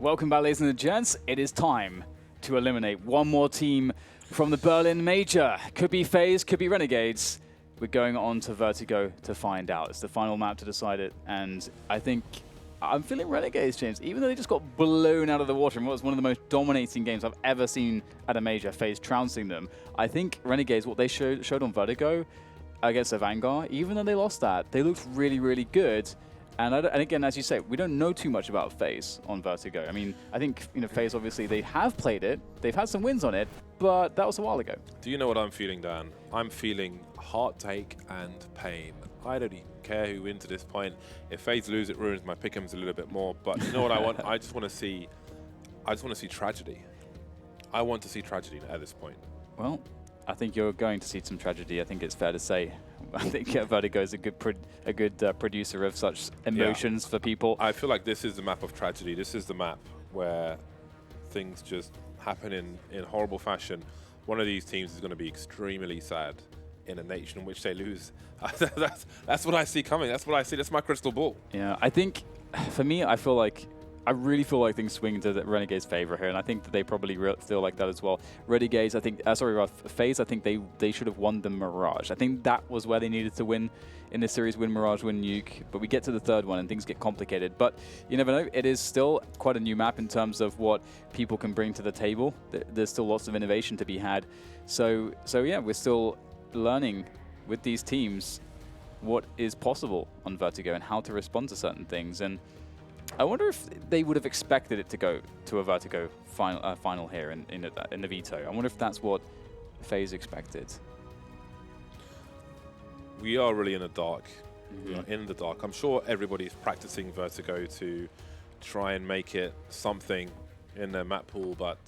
Welcome back, ladies and gents. It is time to eliminate one more team from the Berlin Major. Could be FaZe, could be Renegades. We're going on to Vertigo to find out. It's the final map to decide it, and I think I'm feeling Renegades, James. Even though they just got blown out of the water in what was one of the most dominating games I've ever seen at a major, FaZe trouncing them, I think Renegades, what they showed on Vertigo against a Vanguard, even though they lost that, they looked really, really good. And again, as you say, we don't know too much about FaZe on Vertigo. I mean, I think FaZe, obviously, they have played it. They've had some wins on it, but that was a while ago. Do you know what I'm feeling, Dan? I'm feeling heartache and pain. I don't even care who wins at this point. If FaZe lose, it ruins my pick'ems a little bit more. But you know what I want? I just want to see tragedy. I want to see tragedy at this point. Well, I think you're going to see some tragedy. I think it's fair to say. I think Vertigo is a good producer of such emotions for people. I feel like this is the map of tragedy. This is the map where things just happen in horrible fashion. One of these teams is going to be extremely sad in a nation in which they lose. That's what I see coming. That's what I see. That's my crystal ball. Yeah, I think for me, I really feel like things swing into the Renegades' favor here, and I think that they probably feel like that as well. Renegades, I think, FaZe, I think they should have won the Mirage. I think that was where they needed to win in this series, win Mirage, win Nuke, but we get to the third one and things get complicated. But you never know, it is still quite a new map in terms of what people can bring to the table. There's still lots of innovation to be had. So yeah, we're still learning with these teams what is possible on Vertigo and how to respond to certain things. And I wonder if they would have expected it to go to a Vertigo final here in the veto. I wonder if that's what FaZe expected. We are really in the dark. We are in the dark. I'm sure everybody's practicing Vertigo to try and make it something in their map pool, but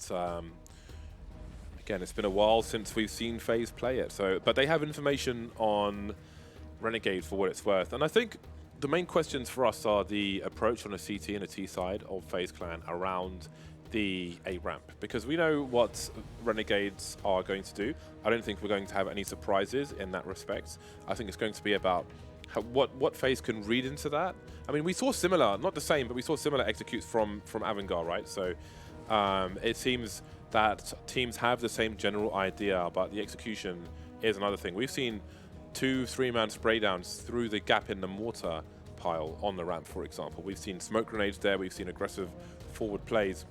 again, it's been a while since we've seen FaZe play it. But they have information on Renegade for what it's worth, and I think the main questions for us are the approach on a CT and a T side of FaZe Clan around the A ramp, because we know what Renegades are going to do. I don't think we're going to have any surprises in that respect. I think it's going to be about what FaZe can read into that. I mean, we saw similar, not the same, but we saw similar executes from Avangard, right? So it seems that teams have the same general idea, but the execution is another thing. We've seen 2-3-man spray downs through the gap in the mortar pile on the ramp, for example. We've seen smoke grenades there, we've seen aggressive forward plays.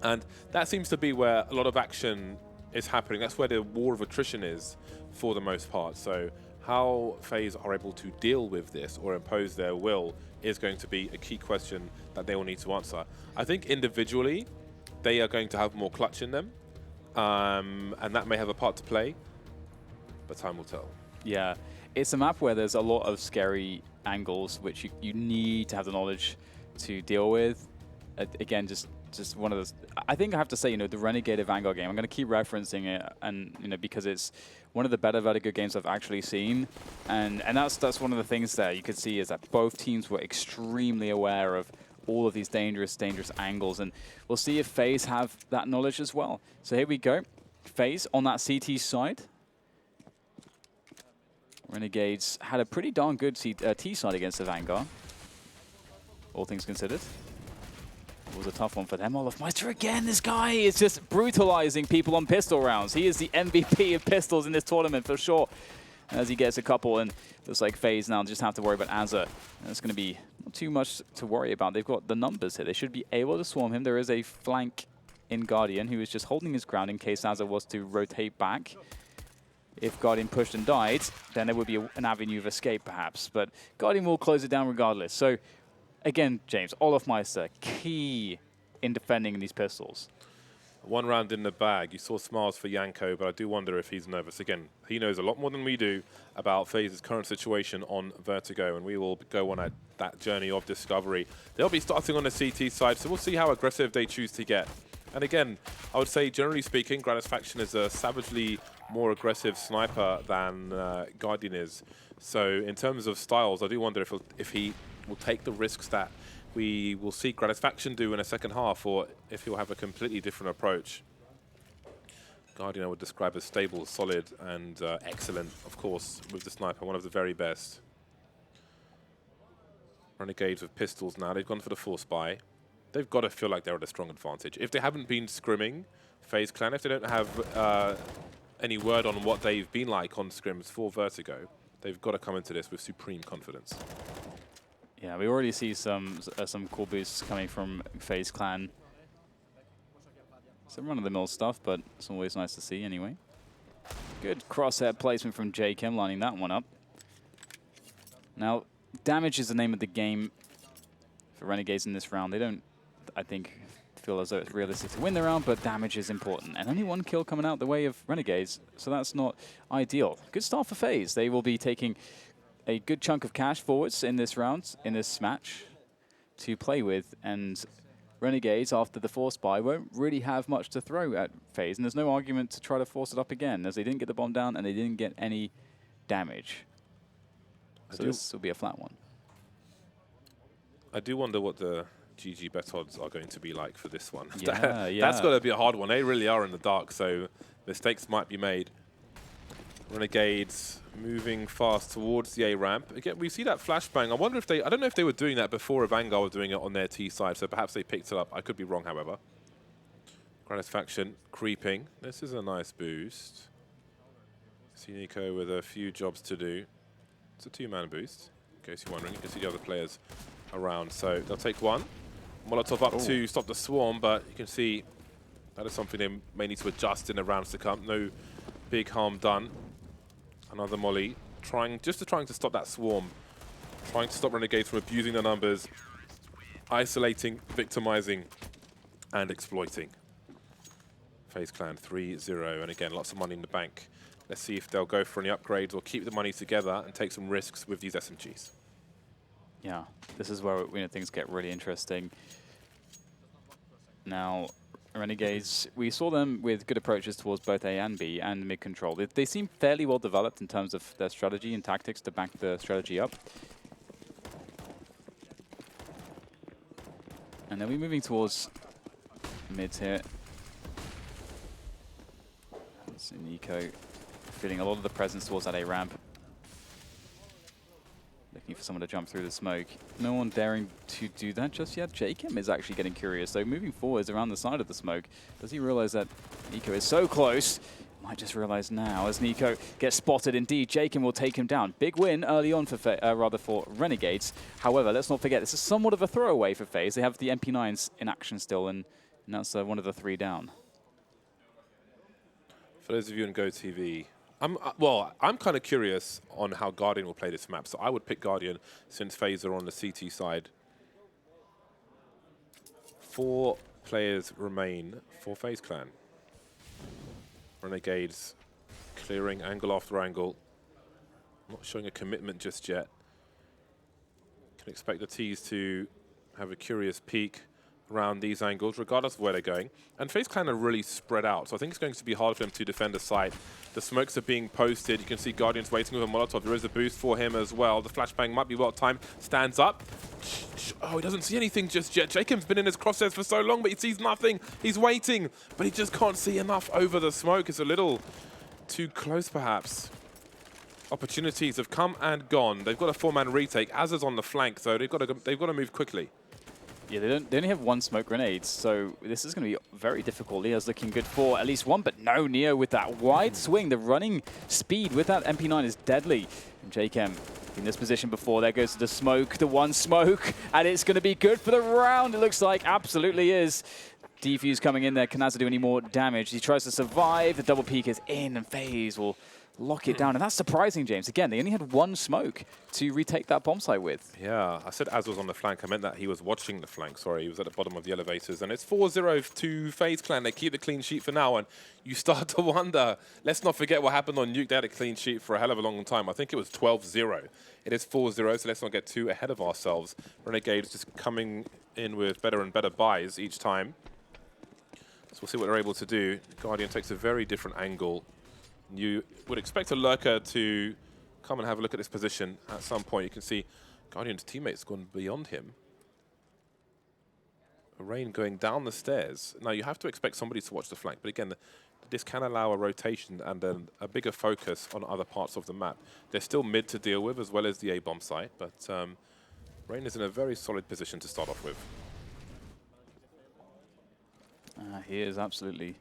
And that seems to be where a lot of action is happening. That's where the war of attrition is for the most part. So how FaZe are able to deal with this or impose their will is going to be a key question that they will need to answer. I think individually, they are going to have more clutch in them, and that may have a part to play, but time will tell. Yeah, it's a map where there's a lot of scary angles which you need to have the knowledge to deal with. Again, just one of those. I think I have to say, the Renegade Vanguard game, I'm going to keep referencing it, and because it's one of the better Vertigo games I've actually seen, and that's one of the things there you could see is that both teams were extremely aware of all of these dangerous angles, and we'll see if FaZe have that knowledge as well. So here we go, FaZe on that CT side. Renegades had a pretty darn good T side against the Vanguard, all things considered. It was a tough one for them. Olofmeister again, this guy is just brutalizing people on pistol rounds. He is the MVP of pistols in this tournament for sure. As he gets a couple, and looks like FaZe now just have to worry about Azza. And it's going to be not too much to worry about. They've got the numbers here. They should be able to swarm him. There is a flank in Guardian who is just holding his ground in case Azza was to rotate back. If Guardian pushed and died, then there would be an avenue of escape, perhaps. But Guardian will close it down regardless. So, again, James, Olofmeister, key in defending these pistols. One round in the bag. You saw smiles for Yanko, but I do wonder if he's nervous. Again, he knows a lot more than we do about FaZe's current situation on Vertigo, and we will go on that journey of discovery. They'll be starting on the CT side, so we'll see how aggressive they choose to get. And again, I would say, generally speaking, Gratisfaction is a savagely more aggressive sniper than Guardian is. So in terms of styles, I do wonder if he will take the risks that we will see Gratisfaction do in a second half, or if he'll have a completely different approach. Guardian I would describe as stable, solid, and excellent, of course, with the sniper, one of the very best. Renegades with pistols now. They've gone for the force buy. they've got to feel like they're at a strong advantage. If they haven't been scrimming FaZe Clan, if they don't have any word on what they've been like on scrims for Vertigo, they've got to come into this with supreme confidence. Yeah, we already see some cool boosts coming from FaZe Clan. Some run-of-the-mill stuff, but it's always nice to see anyway. Good crosshair placement from J-Chem, lining that one up. Now, damage is the name of the game for Renegades in this round. They don't, I think, feel as though it's realistic to win the round, but damage is important. And only one kill coming out the way of Renegades, so that's not ideal. Good start for FaZe. They will be taking a good chunk of cash forwards in this round, in this match, to play with. And Renegades, after the force buy, won't really have much to throw at FaZe. And there's no argument to try to force it up again, as they didn't get the bomb down and they didn't get any damage. So this will be a flat one. I do wonder what the GG bet odds are going to be like for this one. Yeah, That's got to be a hard one. They really are in the dark, so mistakes might be made. Renegades moving fast towards the A ramp. Again, we see that flashbang. I wonder if they, I don't know if they were doing that before, if Vanguard were doing it on their T side, so perhaps they picked it up. I could be wrong, however. Gratisfaction creeping. This is a nice boost. See Nico with a few jobs to do. It's a two-man boost, in case you're wondering. You can see the other players around, so they'll take one. Molotov up to stop the swarm, but you can see that is something they may need to adjust in the rounds to come. No big harm done. Another molly, trying to stop that swarm, trying to stop Renegades from abusing their numbers, isolating, victimizing, and exploiting. FaZe Clan 3-0, and again, lots of money in the bank. Let's see if they'll go for any upgrades or keep the money together and take some risks with these SMGs. Yeah, this is where things get really interesting. Now, Renegades, we saw them with good approaches towards both A and B and mid control. They seem fairly well developed in terms of their strategy and tactics to back the strategy up. And then we're moving towards mids here. So Nico feeling a lot of the presence towards that A ramp. Looking for someone to jump through the smoke. No one daring to do that just yet. J-Chem is actually getting curious, though. Moving forwards around the side of the smoke. Does he realize that Nico is so close? Might just realize now as Nico gets spotted. Indeed, J-Chem will take him down. Big win early on for for Renegades. However, let's not forget, this is somewhat of a throwaway for FaZe. They have the MP9s in action still, and that's one of the three down. For those of you on GoTV, I'm kind of curious on how Guardian will play this map, so I would pick Guardian since FaZe are on the CT side. 4 players remain for FaZe Clan. Renegades clearing angle after angle. Not showing a commitment just yet. Can expect the T's to have a curious peek around these angles, regardless of where they're going. And FaZe Clan are really spread out, so I think it's going to be hard for them to defend the site. The smokes are being posted. You can see Guardian's waiting with a Molotov. There is a boost for him as well. The flashbang might be well timed. Stands up. Oh, he doesn't see anything just yet. Jacob's been in his crosshairs for so long, but he sees nothing. He's waiting, but he just can't see enough over the smoke. It's a little too close, perhaps. Opportunities have come and gone. They've got a 4-man retake. Azza's on the flank, so they've got to move quickly. Yeah, they only have one smoke grenades, so this is going to be very difficult. Leo's looking good for at least one, but no, Neo with that wide swing. The running speed with that MP9 is deadly. And J-Chem in this position before. There goes the smoke, the one smoke, and it's going to be good for the round. It looks like absolutely is. Defuse coming in there. Can Azza do any more damage? He tries to survive. The double peek is in, and FaZe will lock it down. And that's surprising, James. Again, they only had one smoke to retake that bomb site with. Yeah, I said Az was on the flank. I meant that he was watching the flank. Sorry, he was at the bottom of the elevators. And it's 4-0 to FaZe Clan. They keep the clean sheet for now. And you start to wonder, let's not forget what happened on Nuke. They had a clean sheet for a hell of a long time. I think it was 12-0. It is 4-0, so let's not get too ahead of ourselves. Renegades just coming in with better and better buys each time. So we'll see what they're able to do. Guardian takes a very different angle. You would expect a lurker to come and have a look at this position at some point. You can see Guardian's teammates gone beyond him. Rain going down the stairs. Now you have to expect somebody to watch the flank, but again, this can allow a rotation and a bigger focus on other parts of the map. They're still mid to deal with as well as the A-bomb site, but Rain is in a very solid position to start off with. He is absolutely.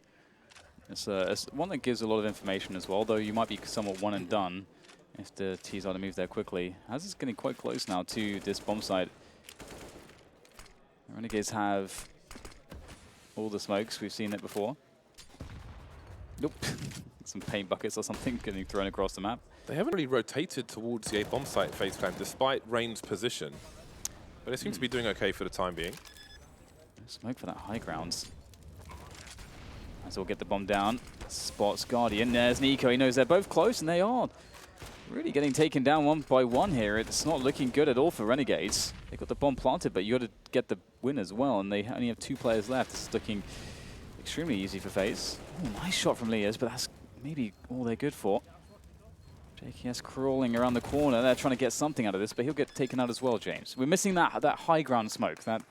It's one that gives a lot of information as well, though you might be somewhat one and done if the T's are to move there quickly. As it's getting quite close now to this bomb site. The Renegades have all the smokes. We've seen it before. Nope. Some paint buckets or something getting thrown across the map. They haven't really rotated towards the A bomb site FaZe Clan, despite Rain's position. But they seem to be doing okay for the time being. Smoke for that high ground. As we'll get the bomb down. Spots Guardian. There's Nico. He knows they're both close, and they are really getting taken down one by one here. It's not looking good at all for Renegades. They got the bomb planted, but you got to get the win as well, and they only have 2 players left. It's looking extremely easy for FaZe. Oh, nice shot from Leas, but that's maybe all they're good for. JKS crawling around the corner. They're trying to get something out of this, but he'll get taken out as well, James. We're missing that high ground smoke that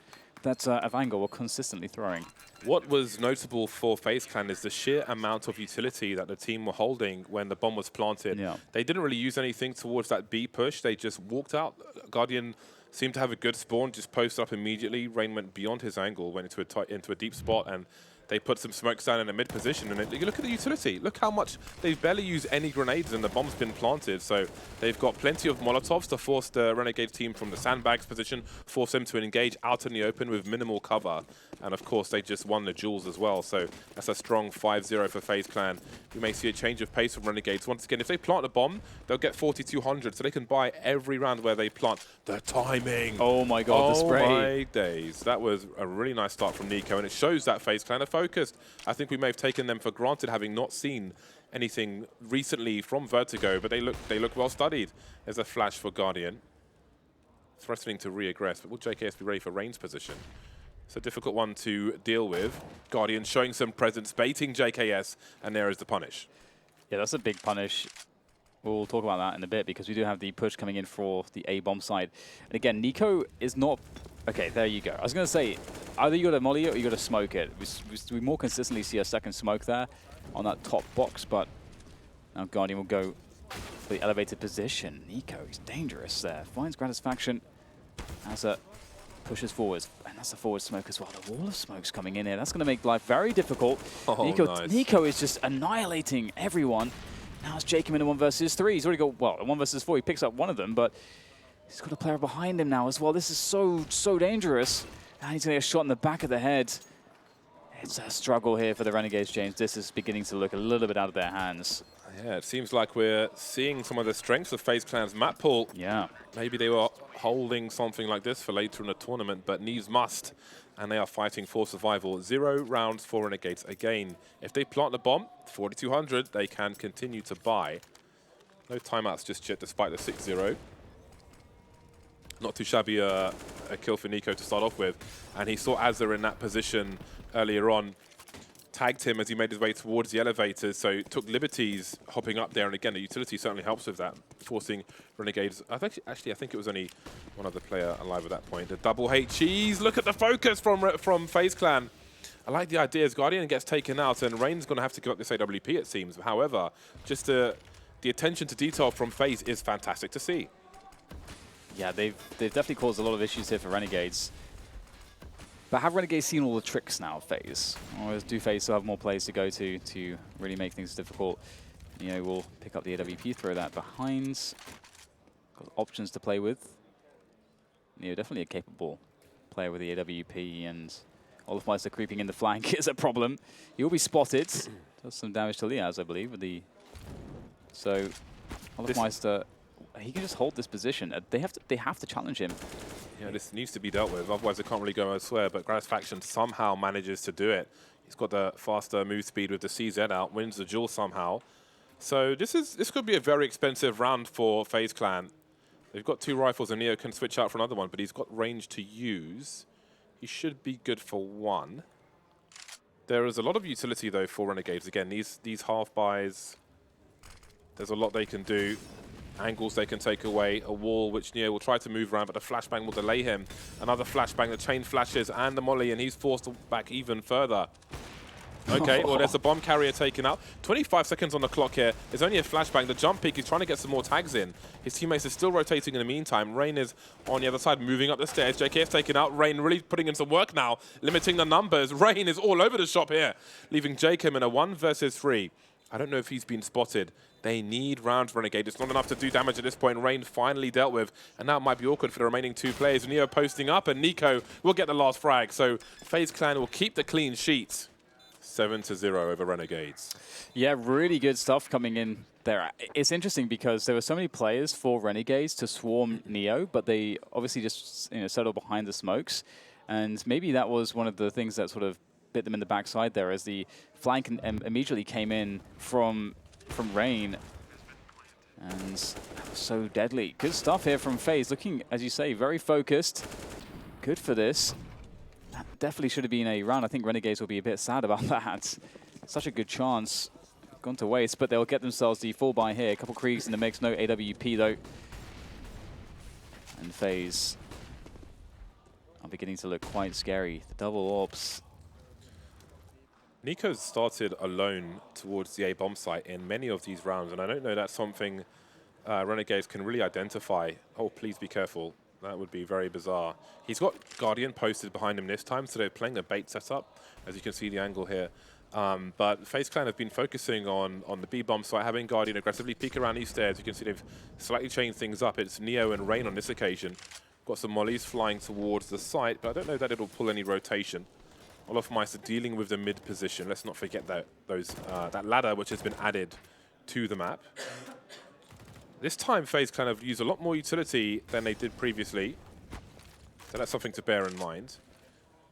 Avango were consistently throwing. What was notable for FaZe Clan is the sheer amount of utility that the team were holding when the bomb was planted. Yeah. They didn't really use anything towards that B push. They just walked out. Guardian seemed to have a good spawn, just posted up immediately. Rain went beyond his angle, went into a deep spot, and they put some smokes down in a mid position. And you look at the utility. Look how much they've barely used any grenades, and the bomb's been planted. So they've got plenty of Molotovs to force the Renegades team from the sandbags position, force them to engage out in the open with minimal cover. And of course, they just won the duels as well. So that's a strong 5-0 for FaZe Clan. We may see a change of pace from Renegades. Once again, if they plant a bomb, they'll get 4,200. So they can buy every round where they plant. The timing. Oh my God, the spray. Oh my days. That was a really nice start from Nico. And it shows that FaZe Clan are focused. I think we may have taken them for granted, having not seen anything recently from Vertigo. But they look well studied. There's a flash for Guardian. Threatening to re-aggress. But will JKS be ready for Rain's position? It's a difficult one to deal with. Guardian showing some presence, baiting JKS, and there is the punish. Yeah, that's a big punish. We'll talk about that in a bit because we do have the push coming in for the A bomb side. And again, Nico is not... Okay, there you go. I was going to say, either you got to molly it or you got to smoke it. We more consistently see a second smoke there on that top box, but now Guardian will go for the elevated position. Nico is dangerous there. Finds Gratisfaction as a... pushes forwards, and that's a forward smoke as well. The wall of smoke's coming in here. That's going to make life very difficult. Oh, nice. Nico is just annihilating everyone. Now it's Jacob in a 1 versus 3. He's already got, well, a 1 versus 4. He picks up one of them, but he's got a player behind him now as well. This is so dangerous. And he's going to get a shot in the back of the head. It's a struggle here for the Renegades, James. This is beginning to look a little bit out of their hands. Yeah, it seems like we're seeing some of the strengths of FaZe Clan's map pool. Yeah. Maybe they were holding something like this for later in the tournament, but needs must. And they are fighting for survival. 0 rounds for Renegades. Again, if they plant the bomb, 4,200, they can continue to buy. No timeouts just yet, despite the 6-0. Not too shabby a kill for Nico to start off with. And he saw Azza in that position earlier on. Tagged him as he made his way towards the elevators, so took liberties hopping up there. And again, the utility certainly helps with that, forcing Renegades. I think it was only one other player alive at that point. The double H cheese. Look at the focus from FaZe Clan. I like the idea as Guardian gets taken out, and Rain's going to have to give up this AWP, it seems. However, just the attention to detail from FaZe is fantastic to see. Yeah, they've definitely caused a lot of issues here for Renegades. But have Renegades seen all the tricks now of FaZe? Or do FaZe still have more plays to go to really make things difficult? You know, we'll pick up the AWP, throw that behind. Got options to play with. You know, definitely a capable player with the AWP, and Olafmeister creeping in the flank is a problem. He'll be spotted. Does some damage to Liaz, I believe, with the... So, Olafmeister, he can just hold this position. They have to challenge him. Yeah, this needs to be dealt with, otherwise they can't really go elsewhere, but Gratisfaction somehow manages to do it. He's got the faster move speed with the CZ out, wins the duel somehow. So this could be a very expensive round for FaZe Clan. They've got 2 rifles and Neo can switch out for another one, but he's got range to use. He should be good for 1. There is a lot of utility though for Renegades. Again, these half buys, there's a lot they can do. Angles they can take away, a wall which Neo will try to move around, but the flashbang will delay him. Another flashbang, the chain flashes, and the molly, and he's forced back even further. Okay, well, there's a bomb carrier taken out. 25 seconds on the clock here. There's only a flashbang. The jump peak, he's trying to get some more tags in. His teammates are still rotating in the meantime. Rain is on the other side, moving up the stairs. JK's taken out. Rain really putting in some work now, limiting the numbers. Rain is all over the shop here, leaving JK in a 1 versus 3. I don't know if he's been spotted. They need rounds, Renegade. It's not enough to do damage at this point. Rain finally dealt with, and that might be awkward for the remaining 2 players. Neo posting up, and Nico will get the last frag. So FaZe Clan will keep the clean sheet. 7-0 over Renegades. Yeah, really good stuff coming in there. It's interesting because there were so many players for Renegades to swarm Neo, but they obviously just settled behind the smokes. And maybe that was one of the things that sort of bit them in the backside there, as the flank immediately came in from Rain. And that was so deadly. Good stuff here from FaZe. Looking, as you say, very focused. Good for this. That definitely should have been a round. I think Renegades will be a bit sad about that. Such a good chance. Gone to waste, but they'll get themselves the full buy here. A couple Kriegs in the mix. No AWP, though. And FaZe are beginning to look quite scary. The double orbs. Nico's started alone towards the A-bomb site in many of these rounds, and I don't know that's something Renegades can really identify. Oh, please be careful. That would be very bizarre. He's got Guardian posted behind him this time, so they're playing a bait setup, as you can see the angle here. But FaZe Clan have been focusing on the B-bomb site, having Guardian aggressively peek around these stairs. You can see they've slightly changed things up. It's Neo and Rain on this occasion. Got some mollies flying towards the site, but I don't know that it'll pull any rotation. olofmeister dealing with the mid position. Let's not forget that that ladder which has been added to the map. This time FaZe kind of use a lot more utility than they did previously. So that's something to bear in mind.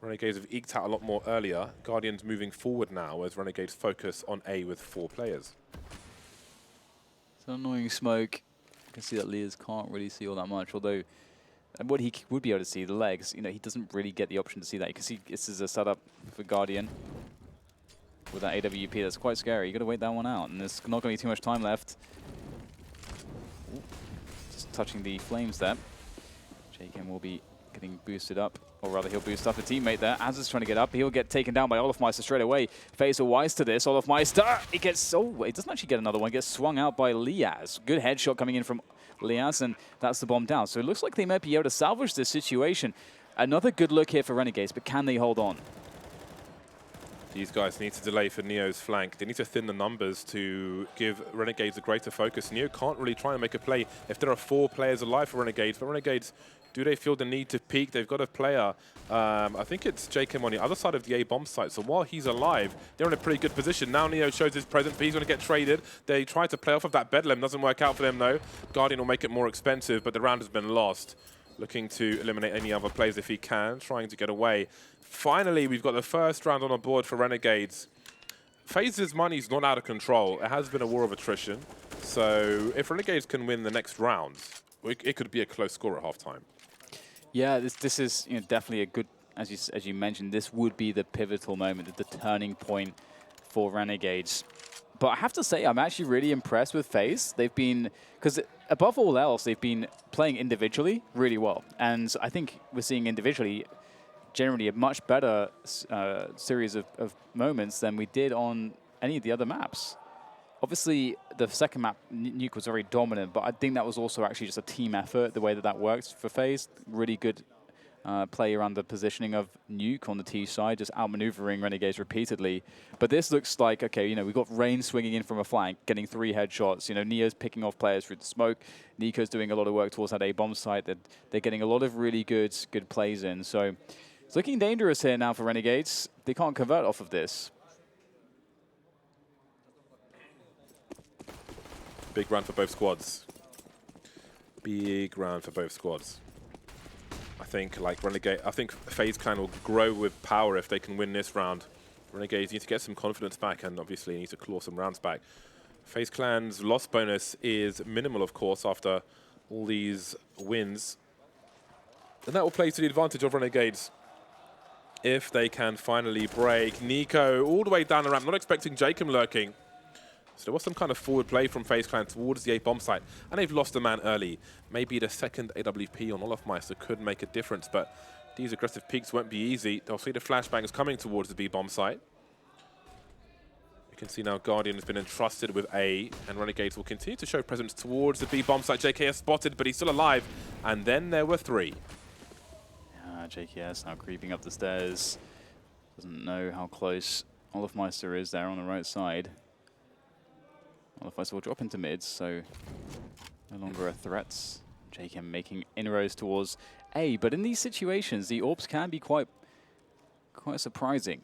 Renegades have eked out a lot more earlier. Guardians moving forward now as Renegades focus on A with 4 players. It's an annoying smoke. You can see that Lears can't really see all that much, although what he would be able to see, the legs, he doesn't really get the option to see that. You can see this is a setup for Guardian with that AWP. That's quite scary. You got to wait that one out, and there's not going to be too much time left. Ooh, just touching the flames there. JKM will be getting boosted up, or rather he'll boost up a teammate there. Az is trying to get up. He'll get taken down by olofmeister straight away. FaZe are wise to this. olofmeister, he gets, he doesn't actually get another one. He gets swung out by Liaz. Good headshot coming in from Liaz, and that's the bomb down. So it looks like they might be able to salvage this situation. Another good look here for Renegades, but can they hold on? These guys need to delay for Neo's flank. They need to thin the numbers to give Renegades a greater focus. Neo can't really try and make a play if there are 4 players alive for Renegades. But Renegades, do they feel the need to peek? They've got a player. I think it's JKM on the other side of the A-bomb site. So while he's alive, they're in a pretty good position. Now Neo shows his presence, but he's going to get traded. They try to play off of that Bedlam. Doesn't work out for them, though. Guardian will make it more expensive, but the round has been lost. Looking to eliminate any other players if he can, trying to get away. Finally, we've got the first round on the board for Renegades. FaZe's money's not out of control. It has been a war of attrition. So if Renegades can win the next rounds, it could be a close score at halftime. Yeah, this is definitely a good, as you mentioned, this would be the pivotal moment, the turning point for Renegades. But I have to say, I'm actually really impressed with FaZe. They've been, because above all else, they've been playing individually really well. And I think we're seeing individually generally a much better series of moments than we did on any of the other maps. Obviously, the second map, Nuke was very dominant, but I think that was also actually just a team effort, the way that works for FaZe. Really good play around the positioning of Nuke on the T side, just outmaneuvering Renegades repeatedly. But this looks like, okay, we've got Rain swinging in from a flank, getting 3 headshots. Neo's picking off players through the smoke. Nico's doing a lot of work towards that A-bomb site. They're getting a lot of really good plays in. So it's looking dangerous here now for Renegades. They can't convert off of this. Big round for both squads. Big round for both squads. I think FaZe Clan will grow with power if they can win this round. Renegades need to get some confidence back and obviously need to claw some rounds back. FaZe Clan's loss bonus is minimal, of course, after all these wins. And that will play to the advantage of Renegades if they can finally break. Nico all the way down the ramp, not expecting JKM lurking. So there was some kind of forward play from FaZe Clan towards the A-bomb site, and they've lost a man early. Maybe the second AWP on olofmeister could make a difference, but these aggressive peaks won't be easy. They'll see the flashbangs coming towards the B-bomb site. You can see now Guardian has been entrusted with A, and Renegades will continue to show presence towards the B bomb site. JKS spotted, but he's still alive. And then there were 3. JKS now creeping up the stairs. Doesn't know how close Olofmeister is there on the right side. Olofmeister will drop into mids, so no longer a threat. JKM making inroads towards A, but in these situations, the AWPs can be quite surprising.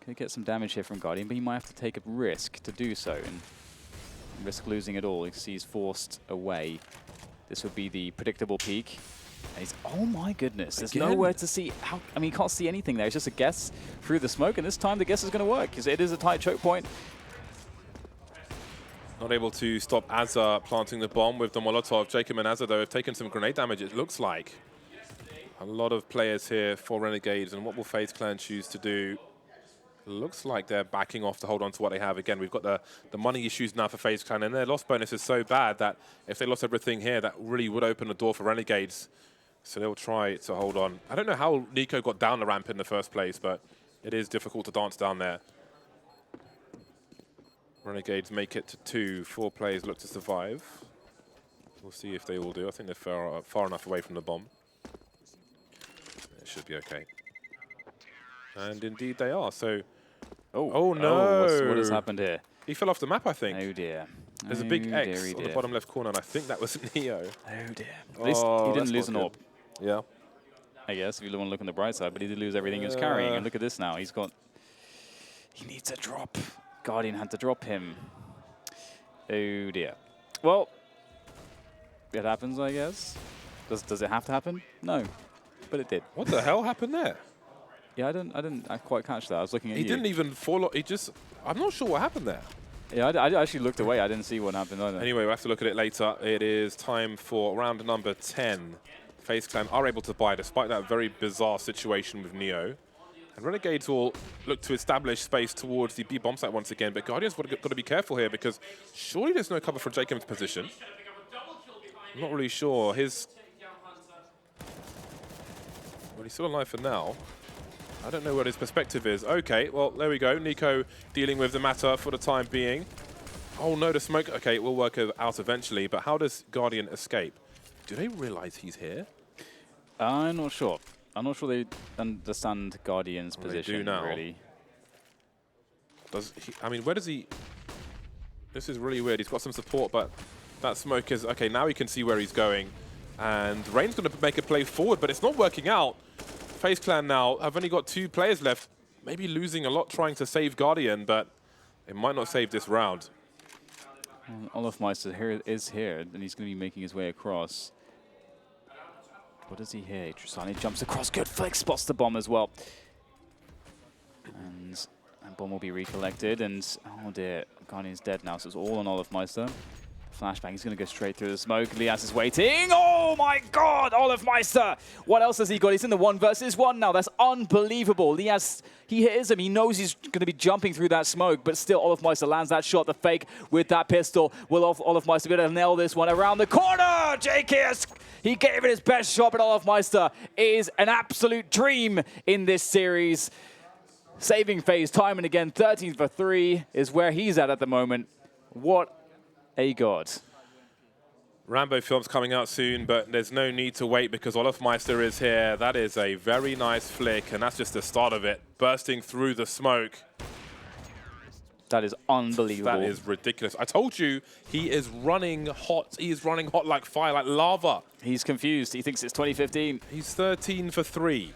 Could get some damage here from Guardian, but he might have to take a risk to do so and risk losing it all. He's forced away. This would be the predictable peak. Oh my goodness, there's nowhere to see. I mean, you can't see anything there. It's just a guess through the smoke, and this time the guess is going to work because it is a tight choke point. Not able to stop Azza planting the bomb with the Molotov. Jacob and Azza, though, have taken some grenade damage, it looks like. A lot of players here for Renegades, and what will FaZe Clan choose to do? Looks like they're backing off to hold on to what they have. Again, we've got the money issues now for FaZe Clan, and their loss bonus is so bad that if they lost everything here, that really would open the door for Renegades. So they'll try to hold on. I don't know how Nico got down the ramp in the first place, but it is difficult to dance down there. Renegades make it to 2. 4 players look to survive. We'll see if they all do. I think they're far enough away from the bomb. It should be okay. And indeed they are. So, oh no! What has happened here? He fell off the map, I think. Oh dear. There's a big X on the bottom left corner, and I think that was Neo. Oh dear. At least he didn't lose an AWP. Yeah. I guess, if you want to look on the bright side, but he did lose everything he was carrying. And look at this now. He needs a drop. Guardian had to drop him. Oh dear. Well, it happens, I guess. Does it have to happen? No, but it did. What the hell happened there? Yeah, I didn't quite catch that. I was looking at you. He didn't even fall off. I'm not sure what happened there. Yeah, I actually looked away. I didn't see what happened either. Anyway, we'll have to look at it later. It is time for round number 10. FaZe Clan are able to buy despite that very bizarre situation with Neo. And Renegades will look to establish space towards the B bomb site once again, but Guardians got to be careful here because surely there's no cover for Jacob's position. I'm not really sure. Well, he's still alive for now. I don't know what his perspective is. Okay, well, there we go. Nico dealing with the matter for the time being. Oh no, the smoke. Okay, it will work out eventually, but how does Guardian escape? Do they realize he's here? I'm not sure. I'm not sure they understand Guardian's position. They do now. Really. I mean, where does he... This is really weird. He's got some support, but that smoke is... Okay, now he can see where he's going. And Rain's going to make a play forward, but it's not working out. FaZe Clan now have only got 2 players left. Maybe losing a lot trying to save Guardian, but it might not save this round. Olofmeister is here, and he's going to be making his way across. What does he hear? Trusani jumps across. Good flick, spots the bomb as well. And bomb will be recollected, and oh dear, Guardian's dead now, so it's all on Olofmeister. Flashbang, he's going to go straight through the smoke. Lias is waiting. Oh my god, Olofmeister! What else has he got? He's in the 1 versus 1 now. That's unbelievable. Lias, he hears him. He knows he's going to be jumping through that smoke, but still Olofmeister lands that shot, the fake with that pistol. Will Olofmeister be able to nail this one around the corner? JKS, he gave it his best shot, but Olofmeister is an absolute dream in this series. Saving FaZe time and again. 13 for 3 is where he's at the moment. What a god. Rambo film's coming out soon, but there's no need to wait because Olofmeister is here. That is a very nice flick, and that's just the start of it. Bursting through the smoke. That is unbelievable. That is ridiculous. I told you, he is running hot. He is running hot like fire, like lava. He's confused. He thinks it's 2015. He's 13 for 3.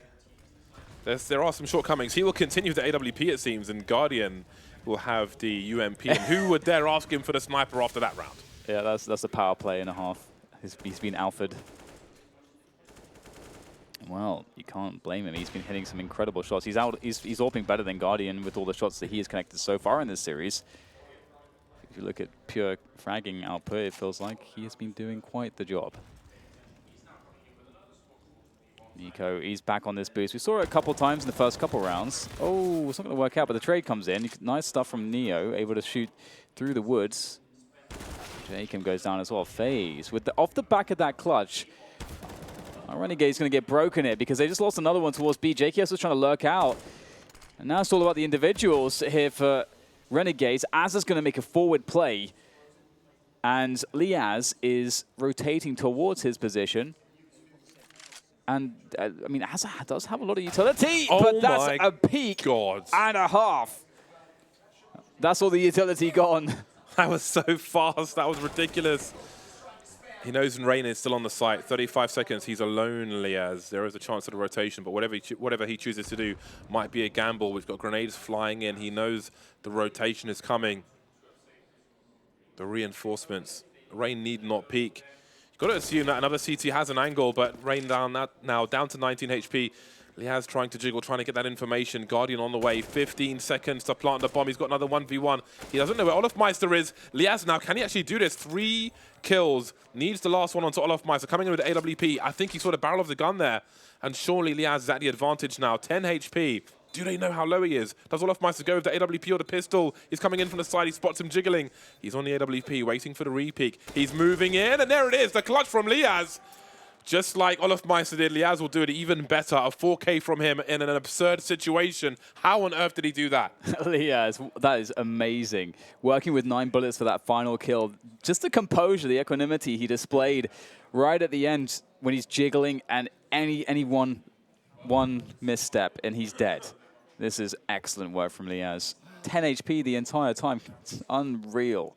There are some shortcomings. He will continue the AWP, it seems, and Guardian will have the UMP. And who would dare ask him for the sniper after that round? Yeah, that's a power play and a half. He's been alphaed. Well, you can't blame him. He's been hitting some incredible shots. He's AWPing better than Guardian with all the shots that he has connected so far in this series. If you look at pure fragging output, it feels like he has been doing quite the job. Nico, he's back on this boost. We saw it a couple times in the first couple rounds. Oh, it's not going to work out, but the trade comes in. Nice stuff from Neo, able to shoot through the woods. Jacob goes down as well. FaZe, with off the back of that clutch, our Renegade's going to get broken it because they just lost another one towards B. JKS was trying to lurk out. And now it's all about the individuals here for Renegades. Azza's going to make a forward play. And Liaz is rotating towards his position. And, I mean, Azza does have a lot of utility, but that's a peak and a half. That's all the utility gone. That was so fast. That was ridiculous. He knows Rain is still on the site. 35 seconds. He's alone, Liaz. There is a chance of a rotation, but whatever he chooses to do might be a gamble. We've got grenades flying in. He knows the rotation is coming. The reinforcements. Rain need not peek. You've got to assume that another CT has an angle, but Rain down to 19 HP. Liaz trying to jiggle, trying to get that information. Guardian on the way. 15 seconds to plant the bomb. He's got another 1v1. He doesn't know where Olofmeister is. Liaz now, can he actually do this? 3 kills. Needs the last one onto Olofmeister. Coming in with the AWP. I think he saw the barrel of the gun there. And surely Liaz is at the advantage now. 10 HP. Do they know how low he is? Does Olofmeister go with the AWP or the pistol? He's coming in from the side. He spots him jiggling. He's on the AWP, waiting for the re-peek. He's moving in, and there it is. The clutch from Liaz. Just like Olofmeister did, Liaz will do it even better. A 4K from him in an absurd situation. How on earth did he do that? Liaz, that is amazing. Working with 9 bullets for that final kill. Just the composure, the equanimity he displayed right at the end when he's jiggling, and any one misstep and he's dead. This is excellent work from Liaz. 10 HP the entire time. It's unreal.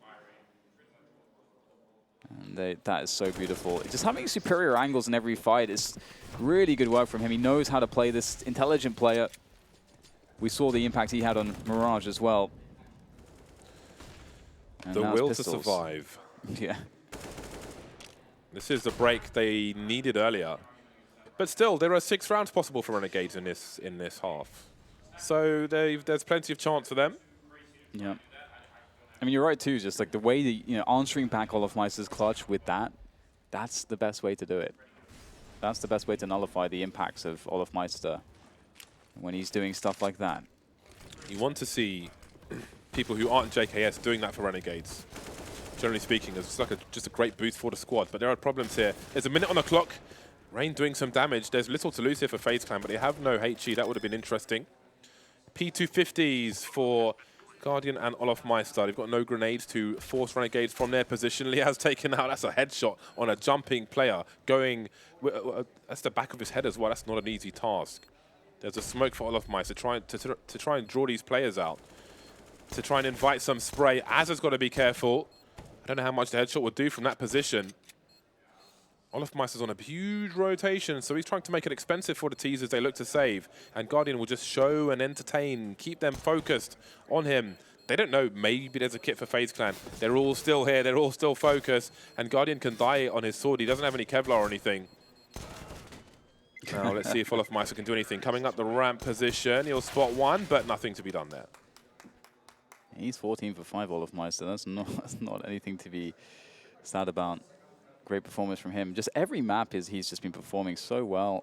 And that is so beautiful. Just having superior angles in every fight is really good work from him. He knows how to play this. Intelligent player. We saw the impact he had on Mirage as well. And the will to survive. Yeah. This is the break they needed earlier. But still, there are 6 rounds possible for Renegades in this half. So there's plenty of chance for them. Yeah. I mean, you're right, too. Just like the way that, answering back Olofmeister's clutch with that's the best way to do it. That's the best way to nullify the impacts of Olofmeister when he's doing stuff like that. You want to see people who aren't JKS doing that for Renegades. Generally speaking, it's like just a great boost for the squad. But there are problems here. There's a minute on the clock. Rain doing some damage. There's little to lose here for FaZe Clan, but they have no HE. That would have been interesting. P250s for Guardian and Olofmeister. They've got no grenades to force Renegades from their position. Liaz taken out. That's a headshot on a jumping player. Going, that's the back of his head as well. That's not an easy task. There's a smoke for Olofmeister to try and draw these players out. To try and invite some spray. Azza's got to be careful. I don't know how much the headshot would do from that position. Olofmeister's on a huge rotation, so he's trying to make it expensive for the teasers they look to save. And Guardian will just show and entertain, keep them focused on him. They don't know, maybe there's a kit for FaZe Clan. They're all still here, they're all still focused. And Guardian can die on his sword. He doesn't have any Kevlar or anything. Now let's see if Olofmeister can do anything. Coming up the ramp position, he'll spot one, but nothing to be done there. He's 14 for 5, Olofmeister. That's not anything to be sad about. Great performance from him. Just every map he's just been performing so well.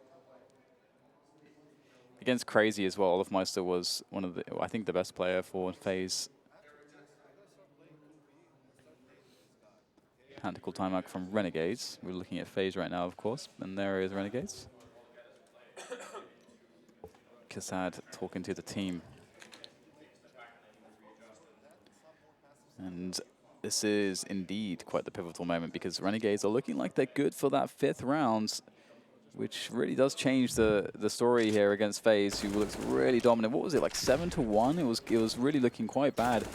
Against Crazy as well, Olofmeister was one of I think the best player for FaZe. Tactical timeout from Renegades. We're looking at FaZe right now, of course, and there is Renegades. Kassad talking to the team. And this is indeed quite the pivotal moment because Renegades are looking like they're good for that 5th round, which really does change the story here against FaZe, who looks really dominant. What was it, like 7-1? It was really looking quite bad.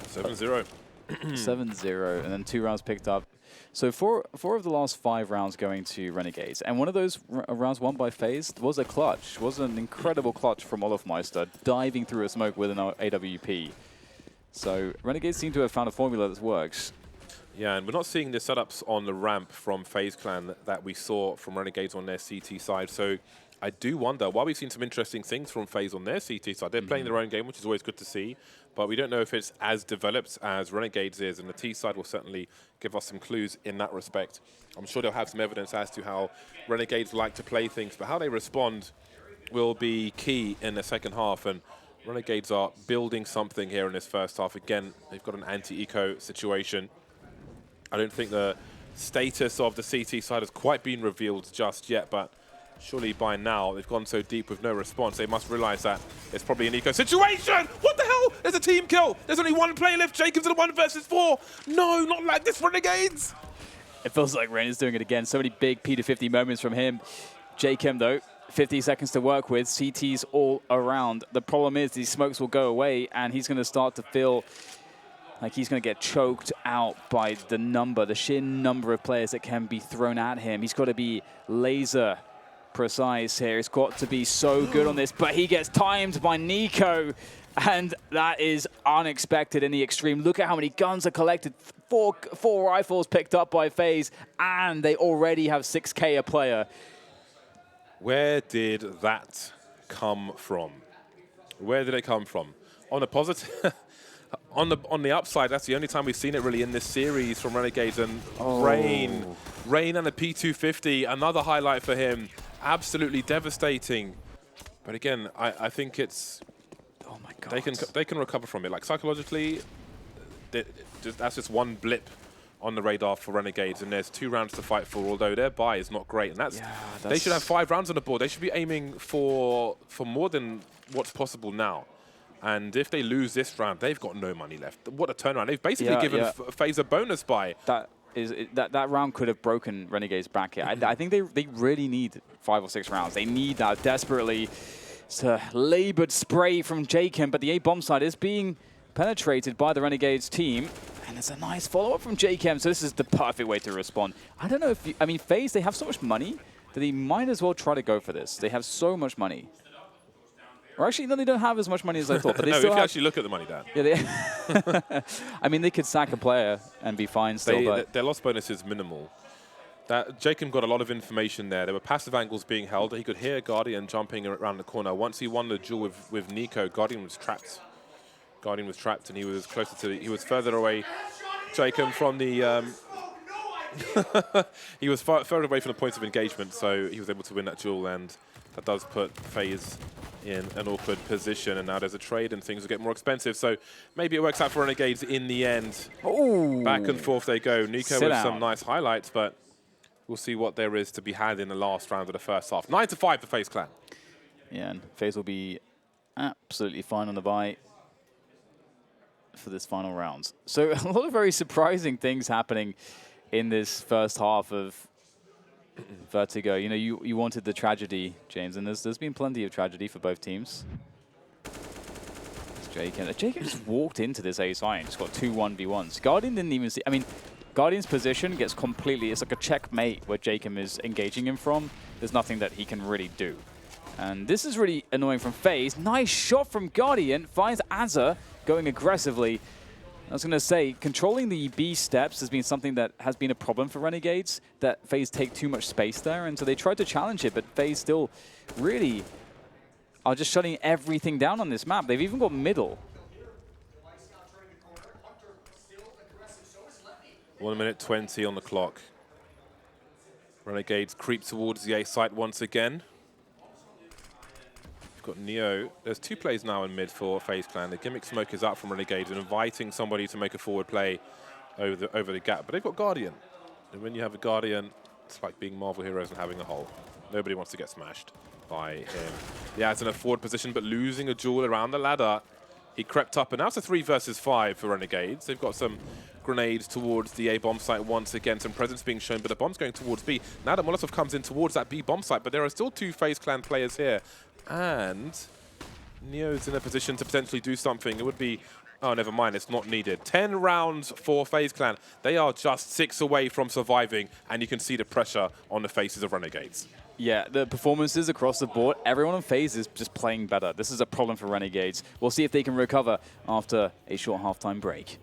7-0. 7-0, and then 2 rounds picked up. So four of the last 5 rounds going to Renegades, and one of those rounds won by FaZe was a clutch. Was an incredible clutch from Olofmeister, diving through a smoke with an AWP. So Renegades seem to have found a formula that works. Yeah, and we're not seeing the setups on the ramp from FaZe Clan that we saw from Renegades on their CT side. So I do wonder, while we've seen some interesting things from FaZe on their CT side, they're playing their own game, which is always good to see, but we don't know if it's as developed as Renegades is, and the T side will certainly give us some clues in that respect. I'm sure they'll have some evidence as to how Renegades like to play things, but how they respond will be key in the second half. And Renegades are building something here in this first half. Again, they've got an anti-eco situation. I don't think the status of the CT side has quite been revealed just yet, but surely by now they've gone so deep with no response. They must realize that it's probably an eco situation. What the hell There's a team kill. There's only one player left. Jacob's in a 1 versus 4. No, not like this, Renegades. It feels like Ren is doing it again. So many big P250 moments from him. Jacob, though, 50 seconds to work with. CT's all around. The problem is these smokes will go away, and he's going to start to feel like he's going to get choked out by the sheer number of players that can be thrown at him. He's got to be laser precise here. He's got to be so good on this, but he gets timed by Nico, and that is unexpected in the extreme. Look at how many guns are collected. Four rifles picked up by FaZe, and they already have 6K a player. Where did that come from? Where did it come from? On a positive, on the upside, that's the only time we've seen it really in this series from Renegades. And Rain and a P250, another highlight for him. Absolutely devastating. But again, I think it's, oh my God, they can recover from it. Like psychologically, that's just one blip on the radar for Renegades, and there's 2 rounds to fight for, although their buy is not great. And that's they should have 5 rounds on the board. They should be aiming for more than what's possible now. And if they lose this round, they've got no money left. What a turnaround. They've basically given FaZe a bonus buy. That round could have broken Renegades' back here. I think they really need 5 or 6 rounds. They need that desperately. It's a labored spray from Jacob, but the A-bomb side is being penetrated by the Renegades team. And there's a nice follow-up from Jacob, so this is the perfect way to respond. I don't know if I mean, FaZe, they have so much money that they might as well try to go for this. They have so much money. Or actually, no, they don't have as much money as I thought. But they no, still if you actually look at the money, Dan. Yeah, I mean, they could sack a player and be fine still. But their loss bonus is minimal. Jacob got a lot of information there. There were passive angles being held. He could hear Guardian jumping around the corner. Once he won the duel with Nico, Guardian was trapped. Guardian was trapped, and he was closer to. He was further away. Jacob from the. He was further away from the point of engagement, so he was able to win that duel, and that does put FaZe in an awkward position. And now there's a trade, and things will get more expensive. So maybe it works out for Renegades in the end. Ooh. Back and forth they go. Nico with some nice highlights, but we'll see what there is to be had in the last round of the first half. 9-5 for FaZe Clan. Yeah, and FaZe will be absolutely fine on the bye for this final round. So a lot of very surprising things happening in this first half of Vertigo. You know, you wanted the tragedy, James, and there's been plenty of tragedy for both teams. It's Jacob. Jacob just walked into this A side and just got 2 1v1s. Guardian didn't even see. I mean, Guardian's position gets completely. It's like a checkmate where Jacob is engaging him from. There's nothing that he can really do. And this is really annoying from FaZe. Nice shot from Guardian. Finds Azza going aggressively. I was going to say, controlling the B steps has been something that has been a problem for Renegades, that FaZe take too much space there, and so they tried to challenge it, but FaZe still really are just shutting everything down on this map. They've even got middle. 1 minute 20 on the clock. Renegades creep towards the A site once again. Got Neo. There's 2 plays now in mid for FaZe Clan. The gimmick smoke is out from Renegades and inviting somebody to make a forward play over the gap. But they've got Guardian. And when you have a Guardian, it's like being Marvel heroes and having a hole. Nobody wants to get smashed by him. Yeah, it's in a forward position, but losing a duel around the ladder. He crept up, and now it's a 3 versus 5 for Renegades. They've got some grenades towards the A bomb site once again. Some presence being shown, but the bomb's going towards B. Now that Molotov comes in towards that B bomb site, but there are still 2 FaZe Clan players here. And Neo's in a position to potentially do something. It would be, oh, never mind, it's not needed. 10 rounds for FaZe Clan. They are just 6 away from surviving, and you can see the pressure on the faces of Renegades. Yeah, the performances across the board, everyone on FaZe is just playing better. This is a problem for Renegades. We'll see if they can recover after a short halftime break.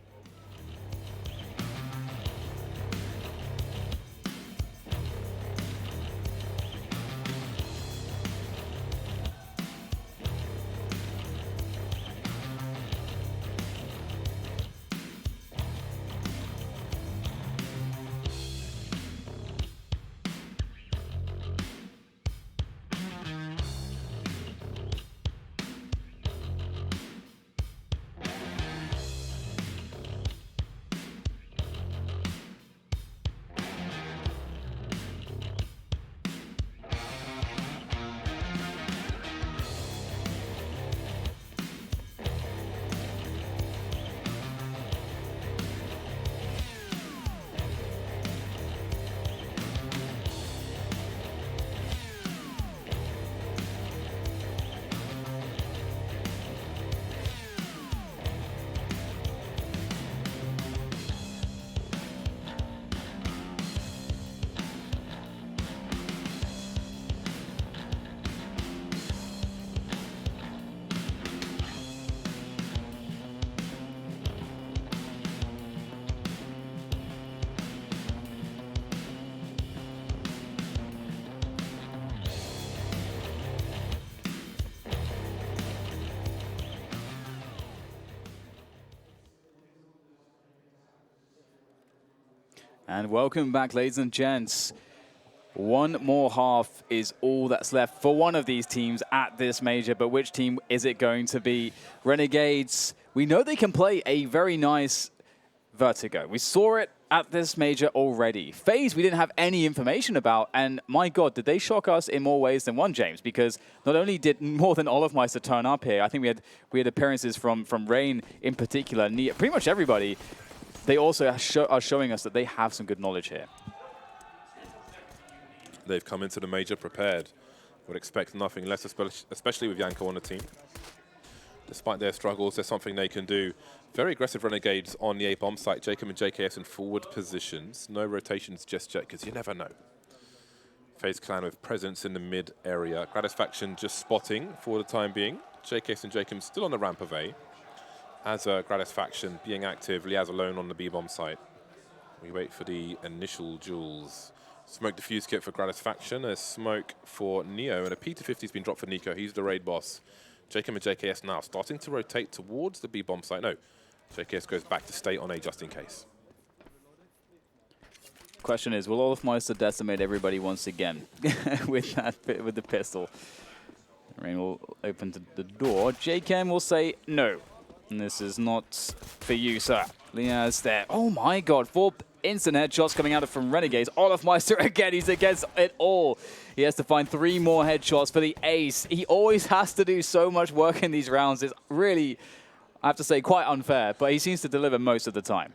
And welcome back, ladies and gents. One more half is all that's left for one of these teams at this major, but which team is it going to be? Renegades, we know they can play a very nice Vertigo. We saw it at this major already. FaZe, we didn't have any information about, and my God, did they shock us in more ways than one, James? Because not only did more than Olofmeister turn up here, I think we had appearances from Rain in particular, pretty much everybody. They also are showing us that they have some good knowledge here. They've come into the major prepared. Would expect nothing less, especially with Yanko on the team. Despite their struggles, there's something they can do. Very aggressive Renegades on the A bomb site. Jacob and JKS in forward positions. No rotations just yet, because you never know. FaZe Clan with presence in the mid area. Gratisfaction just spotting for the time being. JKS and Jacob still on the ramp of A. As Gratisfaction being active, Liaz alone on the B bomb site. We wait for the initial duels. Smoke defuse kit for Gratisfaction, a smoke for Neo, and a P250 has been dropped for Nico. He's the raid boss. Jacob and JKS now starting to rotate towards the B bomb site. No, JKS goes back to stay on A just in case. Question is, will Olofmeister decimate everybody once again with the pistol? Rain will open the door. JKM will say no. And this is not for you, sir. Liaz there. Oh my God, 4 instant headshots coming out from Renegades. Olofmeister again, he's against it all. He has to find 3 more headshots for the ace. He always has to do so much work in these rounds. It's really, I have to say, quite unfair, but he seems to deliver most of the time.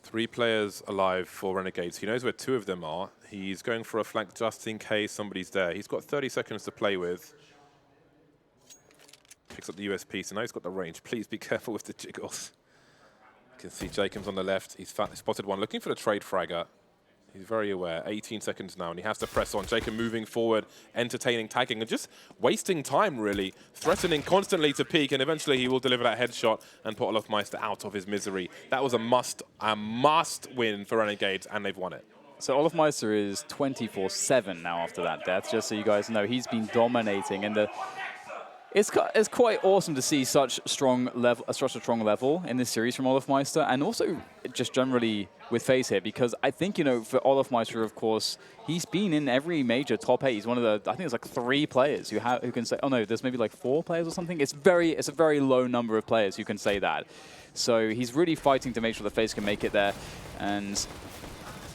3 players alive for Renegades. He knows where 2 of them are. He's going for a flank just in case somebody's there. He's got 30 seconds to play with. Picks up the USP, so now he's got the range. Please be careful with the jiggles. You can see Jacobs on the left. He's spotted one, looking for the trade fragger. He's very aware. 18 seconds now, and he has to press on. Jacob moving forward, entertaining, tagging, and just wasting time, really. Threatening constantly to peek, and eventually he will deliver that headshot and put Olofmeister out of his misery. That was a must win for Renegades, and they've won it. So Olofmeister is 24/7 now after that death, just so you guys know. He's been dominating, and it's quite awesome to see such a strong level in this series from Olofmeister, and also just generally with FaZe here, because I think, you know, for Olofmeister, of course, he's been in every major top 8. He's one of the, I think there's like 3 players who can say, oh no, there's maybe like 4 players or something. It's a very low number of players who can say that. So he's really fighting to make sure that FaZe can make it there, and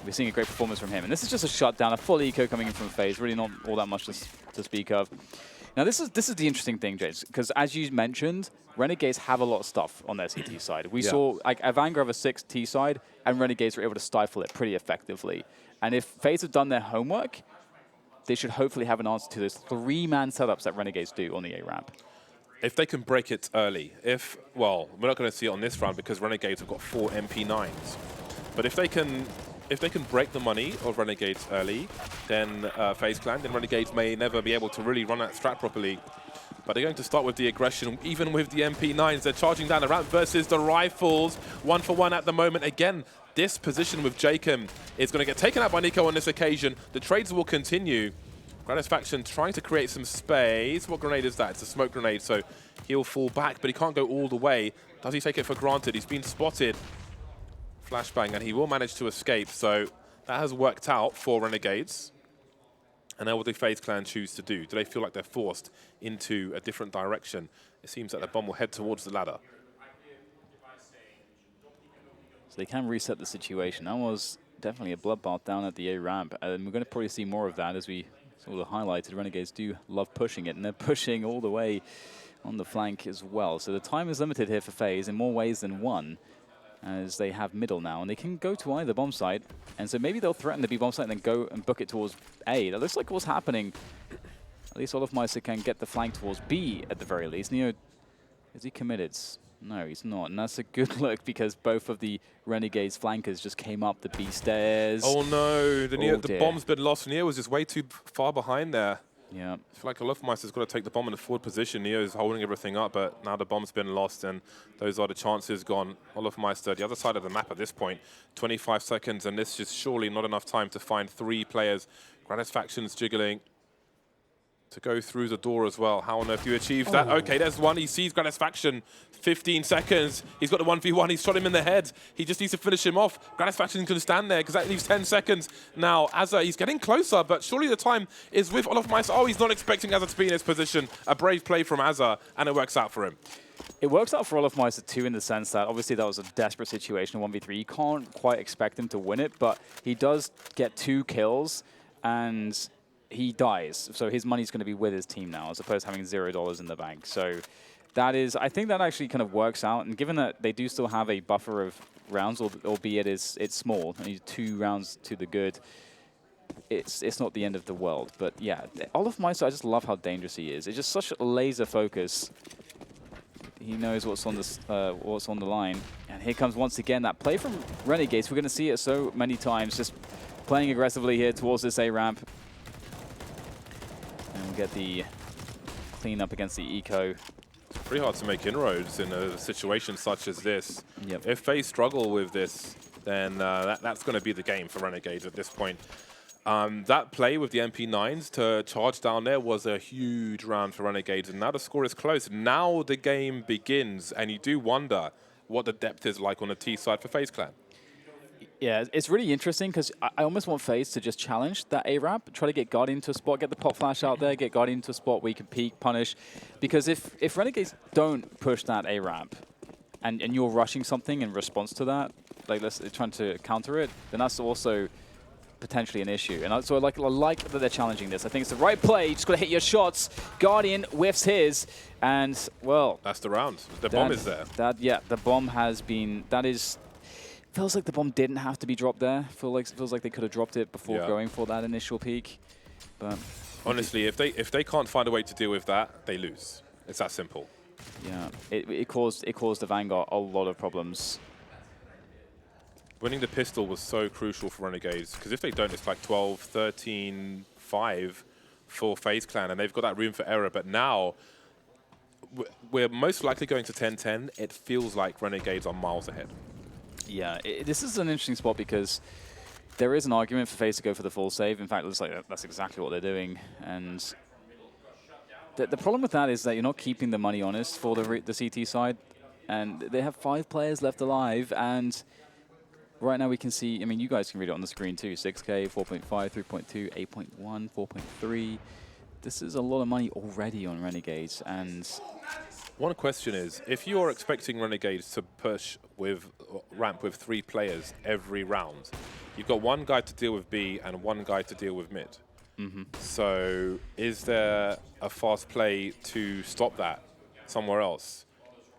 we're seeing a great performance from him. And this is just a shutdown, a full eco coming in from FaZe, really not all that much to speak of. Now, this is the interesting thing, James, because as you mentioned, Renegades have a lot of stuff on their CT side. We saw like Avanga of a 6 T side, and Renegades were able to stifle it pretty effectively. And if FaZe have done their homework, they should hopefully have an answer to those 3-man setups that Renegades do on the A ramp. If they can break it early, well, we're not going to see it on this round because Renegades have got 4 MP9s. But if they can break the money of Renegades early, then FaZe Clan, then Renegades may never be able to really run that strat properly. But they're going to start with the aggression, even with the MP9s. They're charging down the ramp versus the rifles. 1-for-1 at the moment. Again, this position with Jacob is going to get taken out by Nico on this occasion. The trades will continue. Gratisfaction trying to create some space. What grenade is that? It's a smoke grenade, so he'll fall back, but he can't go all the way. Does he take it for granted? He's been spotted. Flashbang, and he will manage to escape, so that has worked out for Renegades. And now what do FaZe Clan choose to do? Do they feel like they're forced into a different direction? It seems that the bomb will head towards the ladder. So they can reset the situation. That was definitely a bloodbath down at the A ramp, and we're going to probably see more of that as we sort of highlighted. Renegades do love pushing it, and they're pushing all the way on the flank as well. So the time is limited here for FaZe in more ways than one, as they have middle now, and they can go to either bomb site, and so maybe they'll threaten the B bomb site and then go and book it towards A. That looks like what's happening. At least Olofmeister can get the flank towards B at the very least. Neo, is he committed? No, he's not, and that's a good look because both of the Renegades flankers just came up the B stairs. Oh no, the bomb's been lost. Neo was just way too far behind there. Yeah. I feel like Olofmeister's got to take the bomb in the forward position. Neo is holding everything up, but now the bomb's been lost, and those are the chances gone. Olofmeister, the other side of the map at this point, 25 seconds, and this is surely not enough time to find 3 players. Gratisfaction's jiggling. to go through the door as well. How on earth do you achieve that? Okay, there's one. He sees Gratisfaction. 15 seconds. He's got the 1v1. He's shot him in the head. He just needs to finish him off. Gratisfaction can stand there because that leaves 10 seconds. Now, Azza, he's getting closer, but surely the time is with Olofmeister. Oh, he's not expecting Azza to be in his position. A brave play from Azza, and it works out for him. It works out for Olofmeister too, in the sense that obviously that was a desperate situation, 1v3. You can't quite expect him to win it, but he does get 2 kills, and he dies. So his money's going to be with his team now, as opposed to having $0 in the bank. So that is, I think that actually kind of works out. And given that they do still have a buffer of rounds, albeit it's small, only 2 rounds to the good, it's not the end of the world. But yeah, Olofmeister, I just love how dangerous he is. It's just such a laser focus. He knows what's on the line. And here comes once again that play from Renegades. We're going to see it so many times, just playing aggressively here towards this A ramp. And we'll get the clean up against the eco. It's pretty hard to make inroads in a situation such as this. Yep. If FaZe struggle with this, then that's going to be the game for Renegades at this point. That play with the MP9s to charge down there was a huge round for Renegades, and now the score is close. Now the game begins, and you do wonder what the depth is like on the T side for FaZe Clan. Yeah, it's really interesting because I almost want FaZe to just challenge that A-ramp, try to get Guardian into a spot, get the pop flash out there, get Guardian into a spot where you can peek, punish. Because if Renegades don't push that A-ramp and you're rushing something in response to that, like trying to counter it, then that's also potentially an issue. And so I like that they're challenging this. I think it's the right play. You just got to hit your shots. Guardian whiffs his, and, well... That's the round. The bomb is there. Yeah, the bomb has been... That is... Feels like the bomb didn't have to be dropped there. Feels like they could have dropped it before going for that initial peak. But honestly, if they can't find a way to deal with that, they lose. It's that simple. Yeah, it caused the Vanguard a lot of problems. Winning the pistol was so crucial for Renegades, because if they don't, it's like 12, 13, 5 for FaZe Clan, and they've got that room for error. But now we're most likely going to 10-10. It feels like Renegades are miles ahead. Yeah, this is an interesting spot because there is an argument for FaZe to go for the full save. In fact, it looks like that's exactly what they're doing. And the problem with that is that you're not keeping the money honest for the CT side. And they have 5 players left alive. And right now we can see, I mean, you guys can read it on the screen too. 6K, 4.5, 3.2, 8.1, 4.3. This is a lot of money already on Renegades. And one question is, if you are expecting Renegades to push with ramp with 3 players every round, you've got 1 guy to deal with B and 1 guy to deal with mid. So is there a fast play to stop that somewhere else?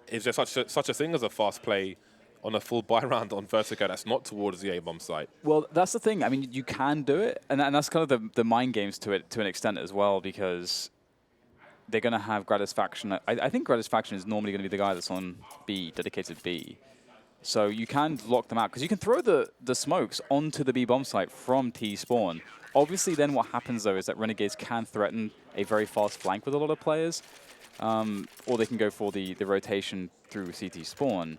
Is there such a thing as a fast play on a full buy round on Vertigo that's not towards the A-bomb site? Well, that's the thing. I mean, you can do it, and that's kind of the mind games to it to an extent as well, because they're going to have Gratisfaction. I think Gratisfaction is normally going to be the guy that's on B, dedicated B. So you can lock them out, because you can throw the smokes onto the B bomb site from T spawn. Obviously, then what happens, though, is that Renegades can threaten a very fast flank with a lot of players, or they can go for the rotation through CT spawn.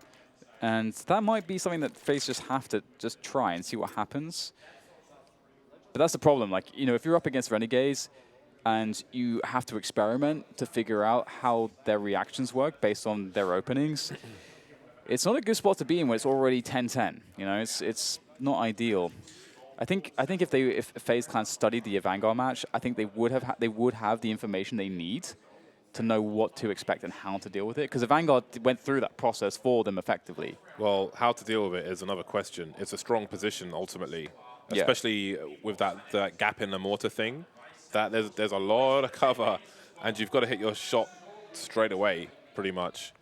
And that might be something that FaZe just have to just try and see what happens. But that's the problem. Like, you know, if you're up against Renegades and you have to experiment to figure out how their reactions work based on their openings, it's not a good spot to be in when it's already 10-10. You know, it's not ideal. I think if FaZe Clan studied the Vanguard match, I think they would have the information they need to know what to expect and how to deal with it, because the Vanguard went through that process for them effectively. Well, how to deal with it is another question. It's a strong position ultimately, especially with that gap in the mortar thing. That there's a lot of cover, and you've got to hit your shot straight away, pretty much.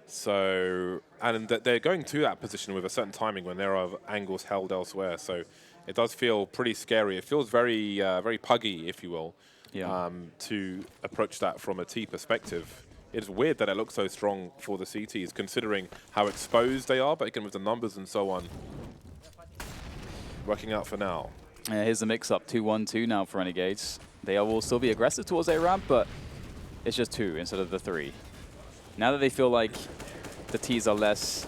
So, and they're going to that position with a certain timing when there are angles held elsewhere. So, it does feel pretty scary. It feels very very puggy, if you will. To approach that from a T perspective. It's weird that it looks so strong for the CTs, considering how exposed they are, but again with the numbers and so on. Working out for now. Here's the mix-up, 2-1-2 now for Renegades. They will still be aggressive towards A-ramp, but it's just 2 instead of the 3. Now that they feel like the Ts are less...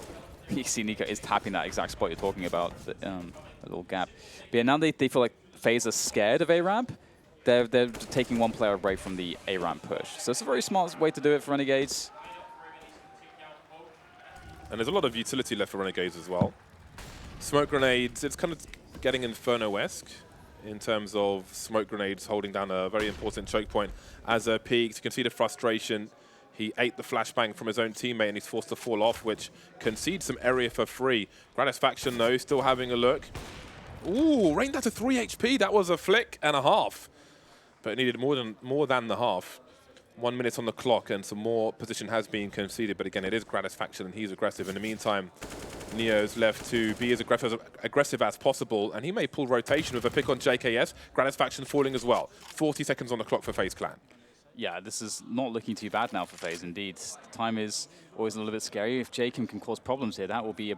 PC Nika is tapping that exact spot you're talking about, a little gap. But yeah, now they feel like FaZe are scared of A-ramp. they're taking one player away from the A ramp push. So it's a very smart way to do it for Renegades. And there's a lot of utility left for Renegades as well. Smoke grenades, it's kind of getting Inferno-esque in terms of smoke grenades holding down a very important choke point. As peaked, you can see the frustration. He ate the flashbang from his own teammate and he's forced to fall off, which concedes some area for free. Gratisfaction, though, still having a look. Ooh, rained out to 3 HP. That was a flick and a half. But it needed more than the half. 1 minute on the clock and some more position has been conceded. But again, it is Gratisfaction and he's aggressive. In the meantime, Neo's left to be as aggressive as possible. And he may pull rotation with a pick on JKS. Gratisfaction falling as well. 40 seconds on the clock for FaZe Clan. Yeah, this is not looking too bad now for FaZe, indeed. The time is always a little bit scary. If Jacob can cause problems here, that will be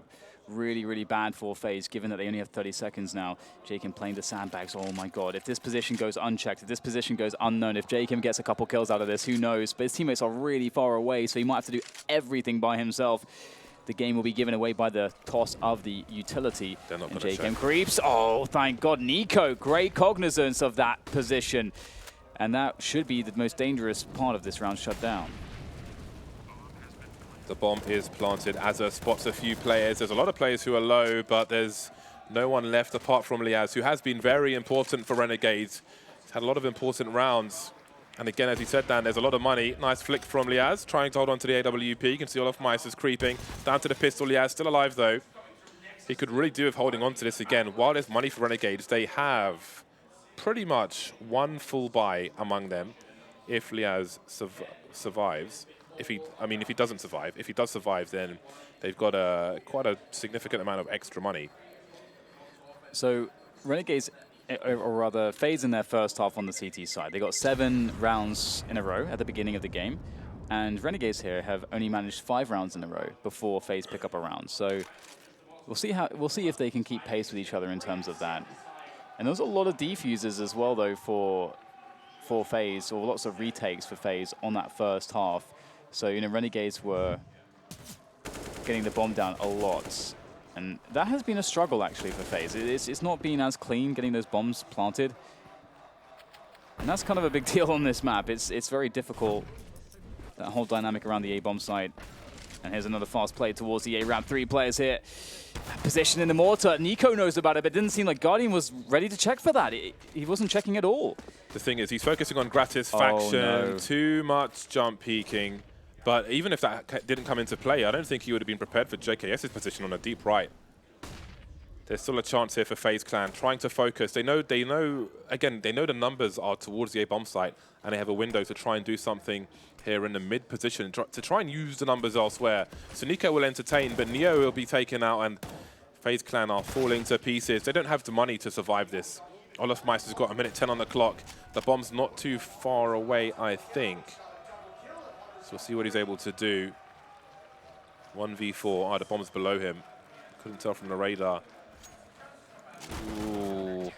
really, really bad for FaZe, given that they only have 30 seconds now. Jacob playing the sandbags, oh my god. If this position goes unchecked, if this position goes unknown, if Jacob gets a couple kills out of this, who knows? But his teammates are really far away, so he might have to do everything by himself. The game will be given away by the toss of the utility. And Jacob creeps. Oh, thank god. Nico, great cognizance of that position. And that should be the most dangerous part of this round shut down. The bomb is planted. Azza spots a few players. There's a lot of players who are low, but there's no one left apart from Liaz, who has been very important for Renegades. He's had a lot of important rounds. And again, as he said, Dan, there's a lot of money. Nice flick from Liaz, trying to hold on to the AWP. You can see Olaf Mice is creeping. Down to the pistol. Liaz still alive, though. He could really do with holding on to this again. While there's money for Renegades, they have pretty much one full buy among them if Liaz survives. If he doesn't survive. If he does survive, then they've got quite a significant amount of extra money. So Renegades, or rather FaZe in their first half on the CT side, they got 7 rounds in a row at the beginning of the game. And Renegades here have only managed 5 rounds in a row before FaZe pick up a round. So we'll see if they can keep pace with each other in terms of that. And there's a lot of defuses as well, though, for FaZe, or lots of retakes for FaZe on that first half. So, you know, Renegades were getting the bomb down a lot. And that has been a struggle, actually, for FaZe. It's not been as clean getting those bombs planted. And that's kind of a big deal on this map. It's very difficult, that whole dynamic around the A-bomb site. And here's another fast play towards the A-ramp. 3 players here. Position in the mortar. Nico knows about it, but it didn't seem like Guardian was ready to check for that. He wasn't checking at all. The thing is, he's focusing on Gratisfaction. Oh, no. Too much jump peeking. But even if that didn't come into play, I don't think he would have been prepared for JKS's position on a deep right. There's still a chance here for FaZe Clan, trying to focus. They know the numbers are towards the A-bomb site, and they have a window to try and do something here in the mid position, to try and use the numbers elsewhere. So Nico will entertain, but Neo will be taken out, and FaZe Clan are falling to pieces. They don't have the money to survive this. Olaf Mice has got 1:10 on the clock. The bomb's not too far away, I think. So we'll see what he's able to do. 1v4. The bomb's below him. Couldn't tell from the radar. Ooh.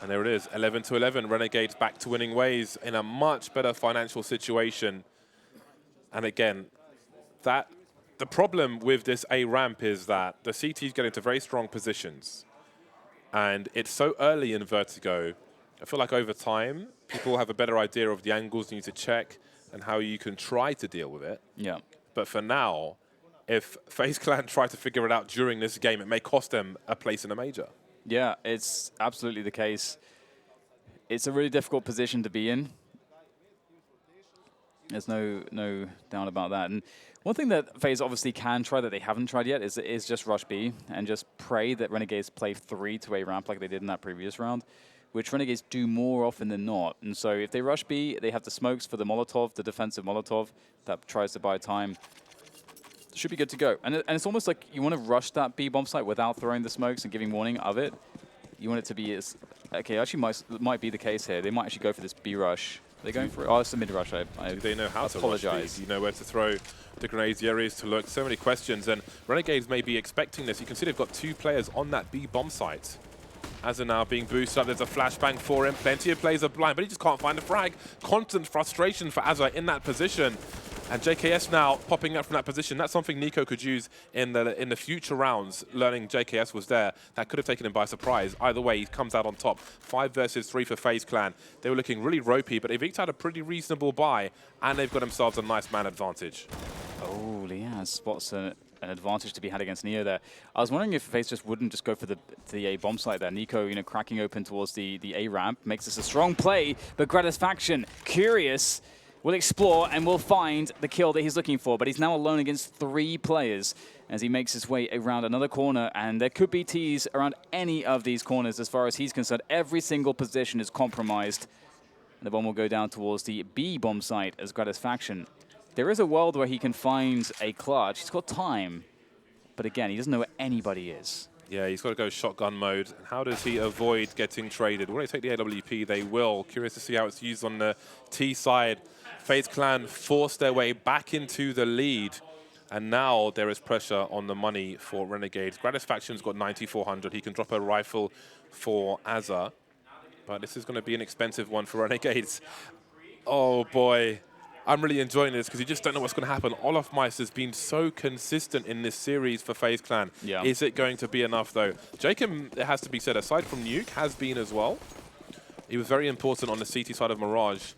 And there it is, 11-11. Renegades back to winning ways in a much better financial situation. And again, the problem with this A ramp is that the CT is getting into very strong positions. And it's so early in Vertigo. I feel like over time, people have a better idea of the angles you need to check and how you can try to deal with it. Yeah. But for now, if FaZe Clan try to figure it out during this game, it may cost them a place in a major. Yeah, it's absolutely the case. It's a really difficult position to be in. There's no doubt about that. And one thing that FaZe obviously can try that they haven't tried yet is just rush B and just pray that Renegades play 3 to A ramp like they did in that previous round, which Renegades do more often than not. And so if they rush B, they have the smokes for the Molotov, the defensive Molotov that tries to buy time. Should be good to go. And it's almost like you want to rush that B bomb site without throwing the smokes and giving warning of it. You want it to be as... Okay, actually might be the case here. They might actually go for this B rush. Are they going for it? Oh, it's a mid rush. They know how to rush these. You know where to throw the grenades, the areas to look. So many questions. And Renegades may be expecting this. You can see they've got 2 players on that B bomb site. Azza now being boosted up. There's a flashbang for him. Plenty of players are blind, but he just can't find a frag. Constant frustration for Azza in that position. And JKS now popping up from that position. That's something Nico could use in the future rounds, learning JKS was there. That could have taken him by surprise. Either way, he comes out on top. 5 versus 3 for FaZe Clan. They were looking really ropey, but they've eked out a pretty reasonable buy, and they've got themselves a nice man advantage. Oh, Liaz spots an advantage to be had against Neo there. I was wondering if FaZe just wouldn't just go for the A bomb site there. Nico, you know, cracking open towards the A ramp makes this a strong play, but Gratisfaction, curious, will explore and will find the kill that he's looking for, but he's now alone against 3 players as he makes his way around another corner, and there could be Ts around any of these corners as far as he's concerned. Every single position is compromised. And the bomb will go down towards the B bomb site as Gratisfaction. There is a world where he can find a clutch. He's got time, but again, he doesn't know where anybody is. Yeah, he's got to go shotgun mode. And how does he avoid getting traded? When they take the AWP, they will. Curious to see how it's used on the T side. FaZe Clan forced their way back into the lead. And now there is pressure on the money for Renegades. Gratisfaction's got 9,400. He can drop a rifle for Azza. But this is going to be an expensive one for Renegades. Oh, boy. I'm really enjoying this because you just don't know what's going to happen. Olofmeister has been so consistent in this series for FaZe Clan. Yeah. Is it going to be enough, though? Jacob, it has to be said, aside from Nuke, has been as well. He was very important on the CT side of Mirage.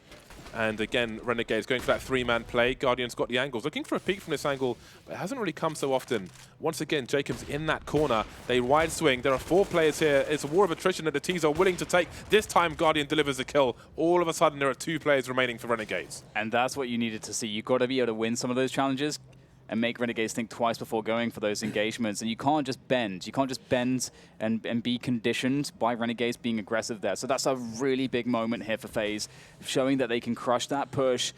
And again, Renegades going for that 3-man play. Guardian's got the angles. Looking for a peek from this angle, but it hasn't really come so often. Once again, Jacob's in that corner. They wide swing. There are 4 players here. It's a war of attrition that the Ts are willing to take. This time, Guardian delivers a kill. All of a sudden, there are 2 players remaining for Renegades. And that's what you needed to see. You've got to be able to win some of those challenges and make Renegades think twice before going for those engagements. And you can't just bend. You can't just bend and be conditioned by Renegades being aggressive there. So that's a really big moment here for FaZe, showing that they can crush that push.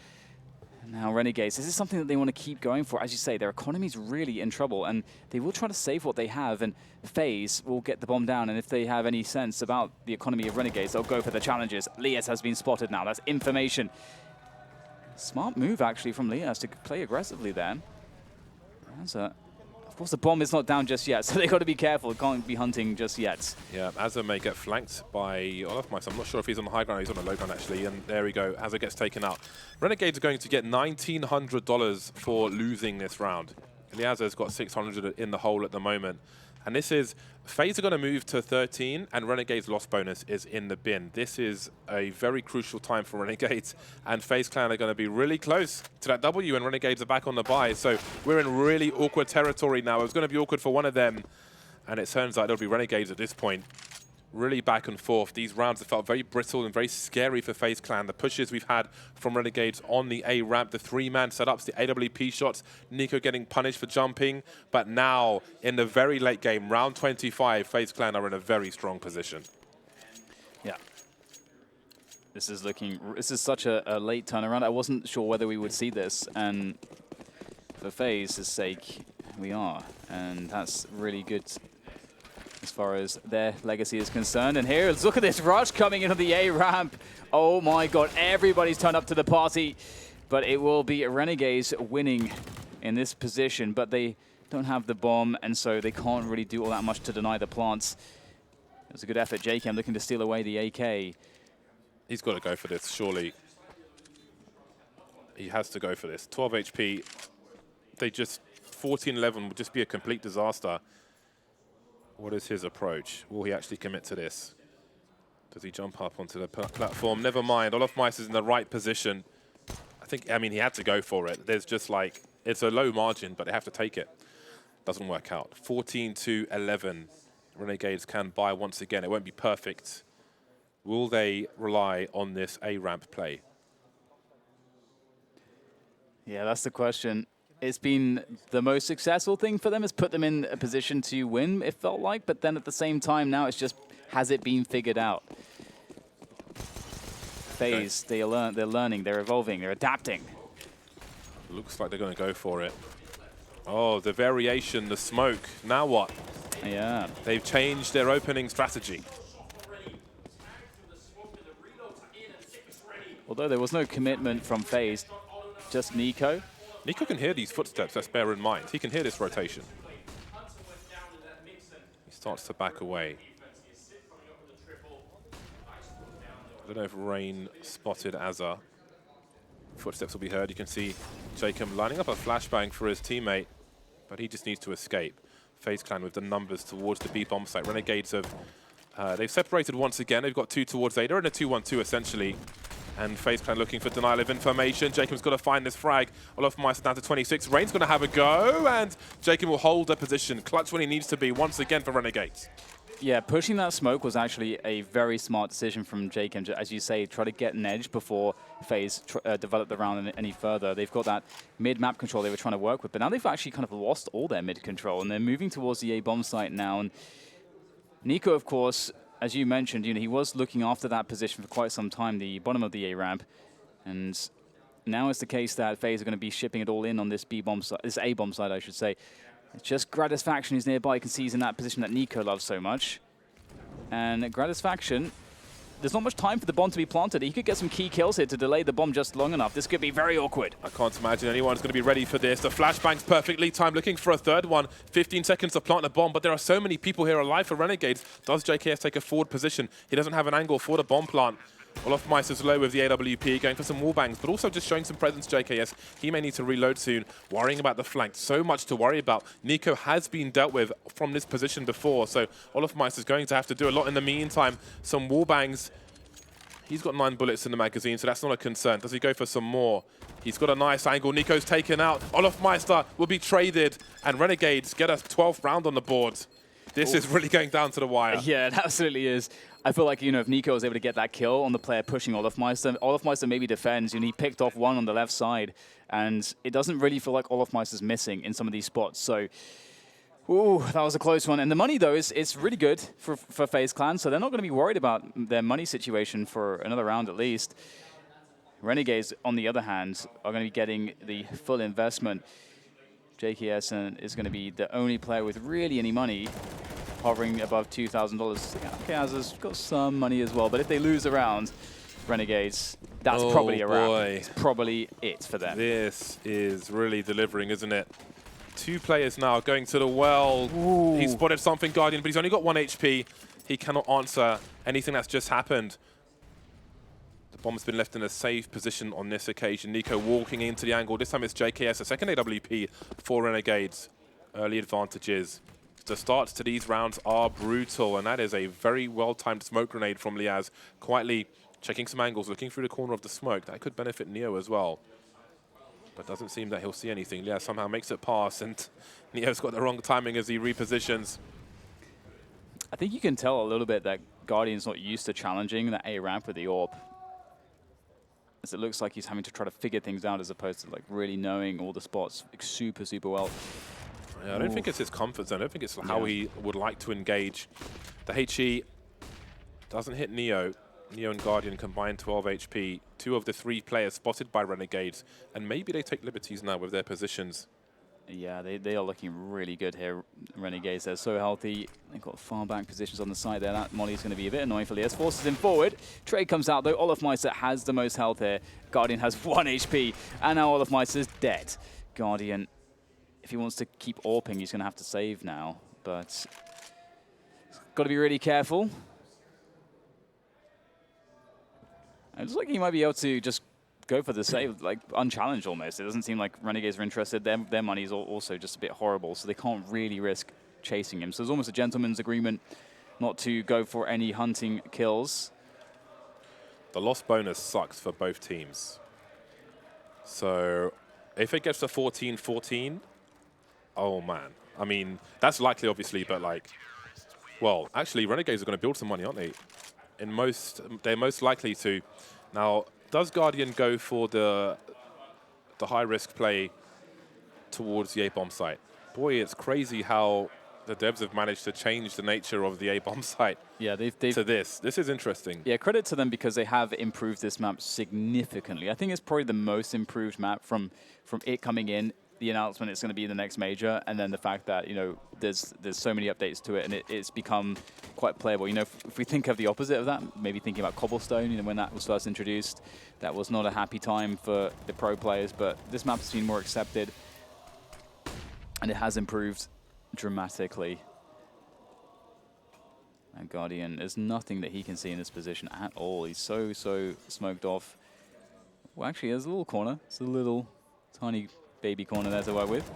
Now Renegades, this is something that they want to keep going for. As you say, their economy's really in trouble, and they will try to save what they have, and FaZe will get the bomb down, and if they have any sense about the economy of Renegades, they'll go for the challenges. Lias has been spotted now. That's information. Smart move, actually, from Lias to play aggressively there. Of course, the bomb is not down just yet, so they've got to be careful. Can't be hunting just yet. Yeah, Azza may get flanked by Olofmeister. I'm not sure if he's on the high ground. He's on the low ground, actually. And there we go. Azza gets taken out. Renegades are going to get $1,900 for losing this round. Eliazar's got 600 in the hole at the moment. And this is, FaZe are going to move to 13, and Renegades' loss bonus is in the bin. This is a very crucial time for Renegades, and FaZe Clan are going to be really close to that W, and Renegades are back on the bye. So we're in really awkward territory now. It's going to be awkward for one of them, and it turns out it'll be Renegades at this point. Really back and forth. These rounds have felt very brittle and very scary for FaZe Clan. The pushes we've had from Renegades on the A ramp, the 3-man setups, the AWP shots, Nico getting punished for jumping. But now, in the very late game, round 25, FaZe Clan are in a very strong position. Yeah. This is such a late turnaround. I wasn't sure whether we would see this, and for FaZe's sake, we are. And that's really good as far as their legacy is concerned. And here, let's look at this rush coming into the A ramp. Oh my God, everybody's turned up to the party. But it will be Renegades winning in this position, but they don't have the bomb, and so they can't really do all that much to deny the plants. It was a good effort. JKM looking to steal away the AK. He's got to go for this, surely. He has to go for this. 12 HP. They just, 14-11 would just be a complete disaster. What is his approach? Will he actually commit to this? Does he jump up onto the platform? Never mind. Olofmeister's in the right position. I mean, he had to go for it. There's just like, it's a low margin, but they have to take it. Doesn't work out. 14-11. Renegades can buy once again. It won't be perfect. Will they rely on this A-ramp play? Yeah, that's the question. It's been the most successful thing for them. It's put them in a position to win, it felt like. But then at the same time, now it's just, has it been figured out? FaZe, they're learning, they're evolving, they're adapting. Looks like they're going to go for it. Oh, the variation, the smoke. Now what? Yeah. They've changed their opening strategy. Although there was no commitment from FaZe, just Nico. Nico can hear these footsteps, let's bear in mind. He can hear this rotation. He starts to back away. I don't know if Rain spotted Azza. Footsteps will be heard. You can see Jacob lining up a flashbang for his teammate, but he just needs to escape. FaZe Clan with the numbers towards the B bomb site. Renegades have they've separated once again. They've got 2 towards A. They're in a 2-1-2 essentially. And FaZe Clan looking for denial of information. Jacob's got to find this frag. Olofmeister down to 26. Rain's going to have a go, and Jacob will hold a position. Clutch when he needs to be once again for Renegades. Yeah, pushing that smoke was actually a very smart decision from Jacob. As you say, try to get an edge before FaZe develop the round any further. They've got that mid-map control they were trying to work with, but now they've actually kind of lost all their mid control, and they're moving towards the A bomb site now. And Nico, of course, as you mentioned, he was looking after that position for quite some time, the bottom of the A ramp, and now it's the case that FaZe are going to be shipping it all in on this B bomb side, this A bomb side, I should say. It's just Gratisfaction who's nearby. You can see he's in that position that Nico loves so much. And Gratisfaction, there's not much time for the bomb to be planted. He could get some key kills here to delay the bomb just long enough. This could be very awkward. I can't imagine anyone's going to be ready for this. The flashbang's perfectly timed, looking for a third one. 15 seconds to plant the bomb, but there are so many people here alive for Renegades. Does JKS take a forward position? He doesn't have an angle for the bomb plant. Olofmeister's low with the AWP, going for some wall bangs, but also just showing some presence, JKS. He may need to reload soon, worrying about the flank. So much to worry about. Nico has been dealt with from this position before, so Olofmeister's going to have to do a lot in the meantime. Some wall bangs. He's got 9 bullets in the magazine, so that's not a concern. Does he go for some more? He's got a nice angle. Nico's taken out. Olofmeister will be traded, and Renegades get a 12th round on the board. This is really going down to the wire. Yeah, it absolutely is. I feel like, if Nico was able to get that kill on the player pushing Olofmeister maybe defends, he picked off one on the left side, and it doesn't really feel like Olofmeister's missing in some of these spots. So, ooh, that was a close one. And the money, though, is really good for FaZe Clan, so they're not going to be worried about their money situation for another round at least. Renegades, on the other hand, are going to be getting the full investment. JKS is going to be the only player with really any money, hovering above $2,000. Kaz has got some money as well, but if they lose a round, Renegades, that's probably a wrap. It's probably it for them. This is really delivering, isn't it? 2 players now going to the well. Ooh. He spotted something, Guardian, but he's only got 1 HP. He cannot answer anything that's just happened. The bomb's been left in a safe position on this occasion. Nico walking into the angle. This time it's JKS, a second AWP for Renegades. Early advantages. The starts to these rounds are brutal, and that is a very well-timed smoke grenade from Liaz. Quietly checking some angles, looking through the corner of the smoke. That could benefit Neo as well. But doesn't seem that he'll see anything. Liaz somehow makes it pass, and Neo's got the wrong timing as he repositions. I think you can tell a little bit that Guardian's not used to challenging that A ramp with the AWP, as it looks like he's having to try to figure things out as opposed to really knowing all the spots super, super well. Yeah, I don't think it's his comfort zone. I don't think it's how he would like to engage. The HE doesn't hit Neo. Neo and Guardian combined 12 HP. 2 of the 3 players spotted by Renegades. And maybe they take liberties now with their positions. Yeah, they are looking really good here, Renegades. They're so healthy. They've got far back positions on the side there. That Molly's going to be a bit annoying for Lias. Forces him forward. Trade comes out, though. Olofmeister has the most health here. Guardian has 1 HP. And now Olofmeister's dead. Guardian, if he wants to keep AWPing, he's going to have to save now. But got to be really careful. It looks like he might be able to just go for the save, unchallenged almost. It doesn't seem like Renegades are interested. Their money is also just a bit horrible, so they can't really risk chasing him. So there's almost a gentleman's agreement not to go for any hunting kills. The loss bonus sucks for both teams. So if it gets to 14-14, oh man. I mean, that's likely obviously, but well, actually Renegades are going to build some money, aren't they? They're most likely to. Now, does Guardian go for the high-risk play towards the A-bomb site? Boy, it's crazy how the devs have managed to change the nature of the A-bomb site to this. This is interesting. Yeah, credit to them because they have improved this map significantly. I think it's probably the most improved map from it coming in, the announcement it's going to be the next major, and then the fact that, there's so many updates to it, and it's become quite playable. If we think of the opposite of that, maybe thinking about Cobblestone, when that was first introduced, that was not a happy time for the pro players, but this map's been more accepted, and it has improved dramatically. And Guardian, there's nothing that he can see in this position at all. He's so smoked off. Well, actually, there's a little corner. It's a Tiny baby corner there to work with.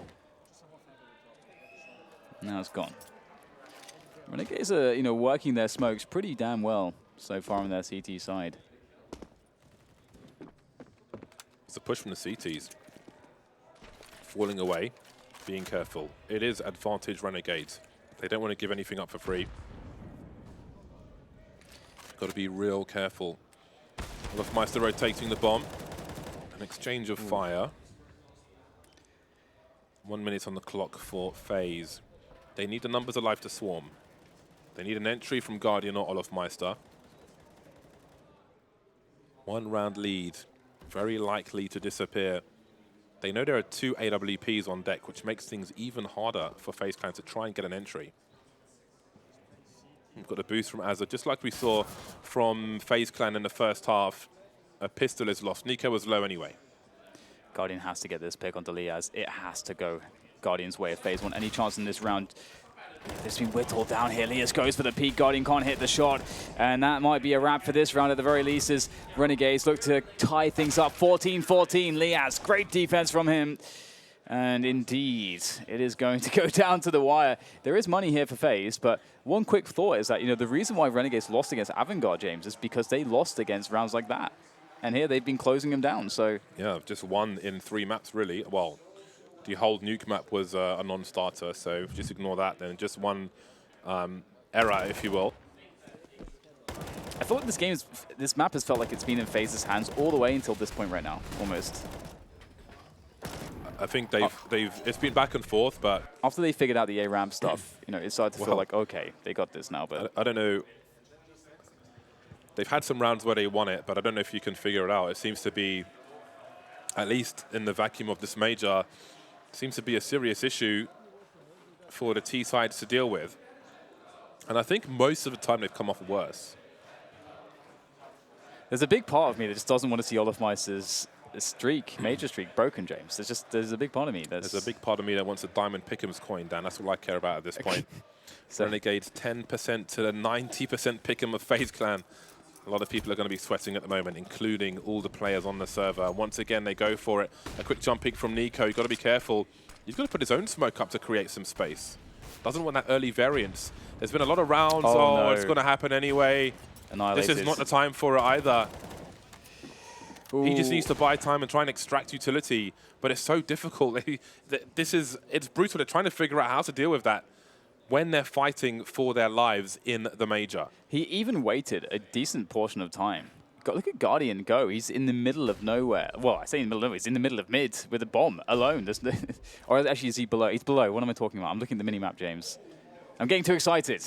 Now it's gone. Renegades are, you know, working their smokes pretty damn well so far on their CT side. It's a push from the CTs. Falling away, being careful. It is advantage Renegades. They don't want to give anything up for free. Got to be real careful. Meister rotating the bomb. An exchange of fire. 1 minute on the clock for FaZe. They need the numbers alive to swarm. They need an entry from Guardian or Meister. 1 round lead. Very likely to disappear. They know there are 2 AWPs on deck, which makes things even harder for FaZe Clan to try and get an entry. We've got a boost from Azza, just like we saw from FaZe Clan in the first half. A pistol is lost. Nico was low anyway. Guardian has to get this pick onto Liaz. It has to go Guardian's way if FaZe want any chance in this round. It's been whittled down here. Liaz goes for the peak. Guardian can't hit the shot. And that might be a wrap for this round at the very least as Renegades look to tie things up. 14-14. Liaz, great defense from him. And indeed, it is going to go down to the wire. There is money here for FaZe, but one quick thought is that, you know, the reason why Renegades lost against Avangard, James, is because they lost against rounds like that. And here they've been closing them down, so... Yeah, just 1 in 3 maps, really. Well, the whole nuke map was a non-starter, so just ignore that then. Just 1 error, if you will. I thought this map has felt like it's been in FaZe's hands all the way until this point right now, almost. I think it's been back and forth, but... After they figured out the A-ramp stuff, you know, it started to feel like, okay, they got this now, but... I don't know. They've had some rounds where they won it, but I don't know if you can figure it out. It seems to be, at least in the vacuum of this major, seems to be a serious issue for the T sides to deal with. And I think most of the time they've come off worse. There's a big part of me that just doesn't want to see Meister's major streak, broken, James. There's a big part of me There's a big part of me that wants a Diamond Pick'em's coin, Dan. That's all I care about at this point. So Renegades 10% to the 90% Pick'em of FaZe Clan. A lot of people are going to be sweating at the moment, including all the players on the server. Once again, they go for it. A quick jump pick from Nico. You've got to be careful. He's got to put his own smoke up to create some space. Doesn't want that early variance. There's been a lot of rounds. Oh no. It's going to happen anyway. This is not the time for it either. Ooh. He just needs to buy time and try and extract utility. But it's so difficult. It's brutal. They're trying to figure out how to deal with that when they're fighting for their lives in the major. He even waited a decent portion of time. Look at Guardian go. He's in the middle of nowhere. Well, I say in the middle of nowhere. He's in the middle of mid with a bomb alone. Or actually, is he below? He's below. What am I talking about? I'm looking at the mini-map, James. I'm getting too excited.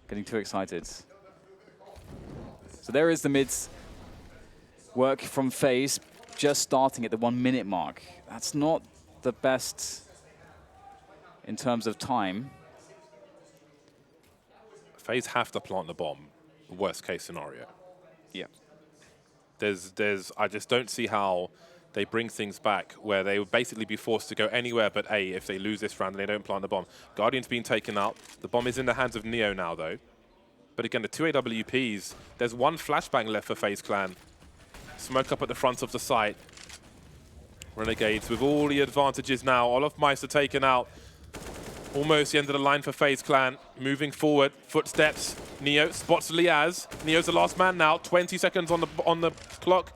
Getting too excited. So there is the mid's work from FaZe, just starting at the 1 minute mark. That's not the best in terms of time. FaZe have to plant the bomb, worst case scenario. Yeah. I just don't see how they bring things back where they would basically be forced to go anywhere but A if they lose this round and they don't plant the bomb. Guardian's been taken out. The bomb is in the hands of Neo now, though. But again, the 2 AWPs, there's 1 flashbang left for FaZe Clan. Smoke up at the front of the site. Renegades with all the advantages now. Meister taken out. Almost the end of the line for FaZe Clan. Moving forward, footsteps. Neo spots Liaz. Neo's the last man now. 20 seconds on the clock.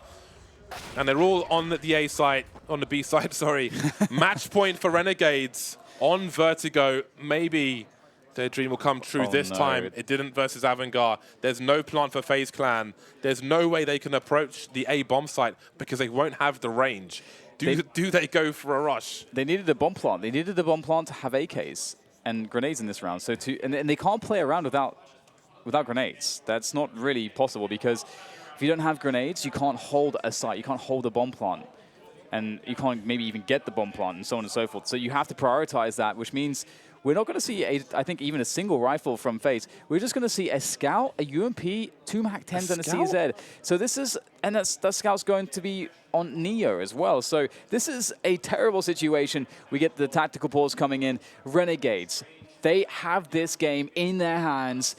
And they're all on the A side, on the B side, sorry. Match point for Renegades on Vertigo. Maybe their dream will come true this time. It didn't versus Avangard. There's no plant for FaZe Clan. There's no way they can approach the A bomb site because they won't have the range. Do they go for a rush? They needed a bomb plant. They needed the bomb plant to have AKs and grenades in this round. So and they can't play around without grenades. That's not really possible because if you don't have grenades, you can't hold a site. You can't hold a bomb plant. And you can't maybe even get the bomb plant and so on and so forth. So you have to prioritize that, which means we're not going to see, I think, even a single rifle from FaZe. We're just going to see a Scout, a UMP, 2 MAC-10s, and a CZ. So this is, and that Scout's going to be on Neo as well. So this is a terrible situation. We get the tactical pause coming in. Renegades, they have this game in their hands.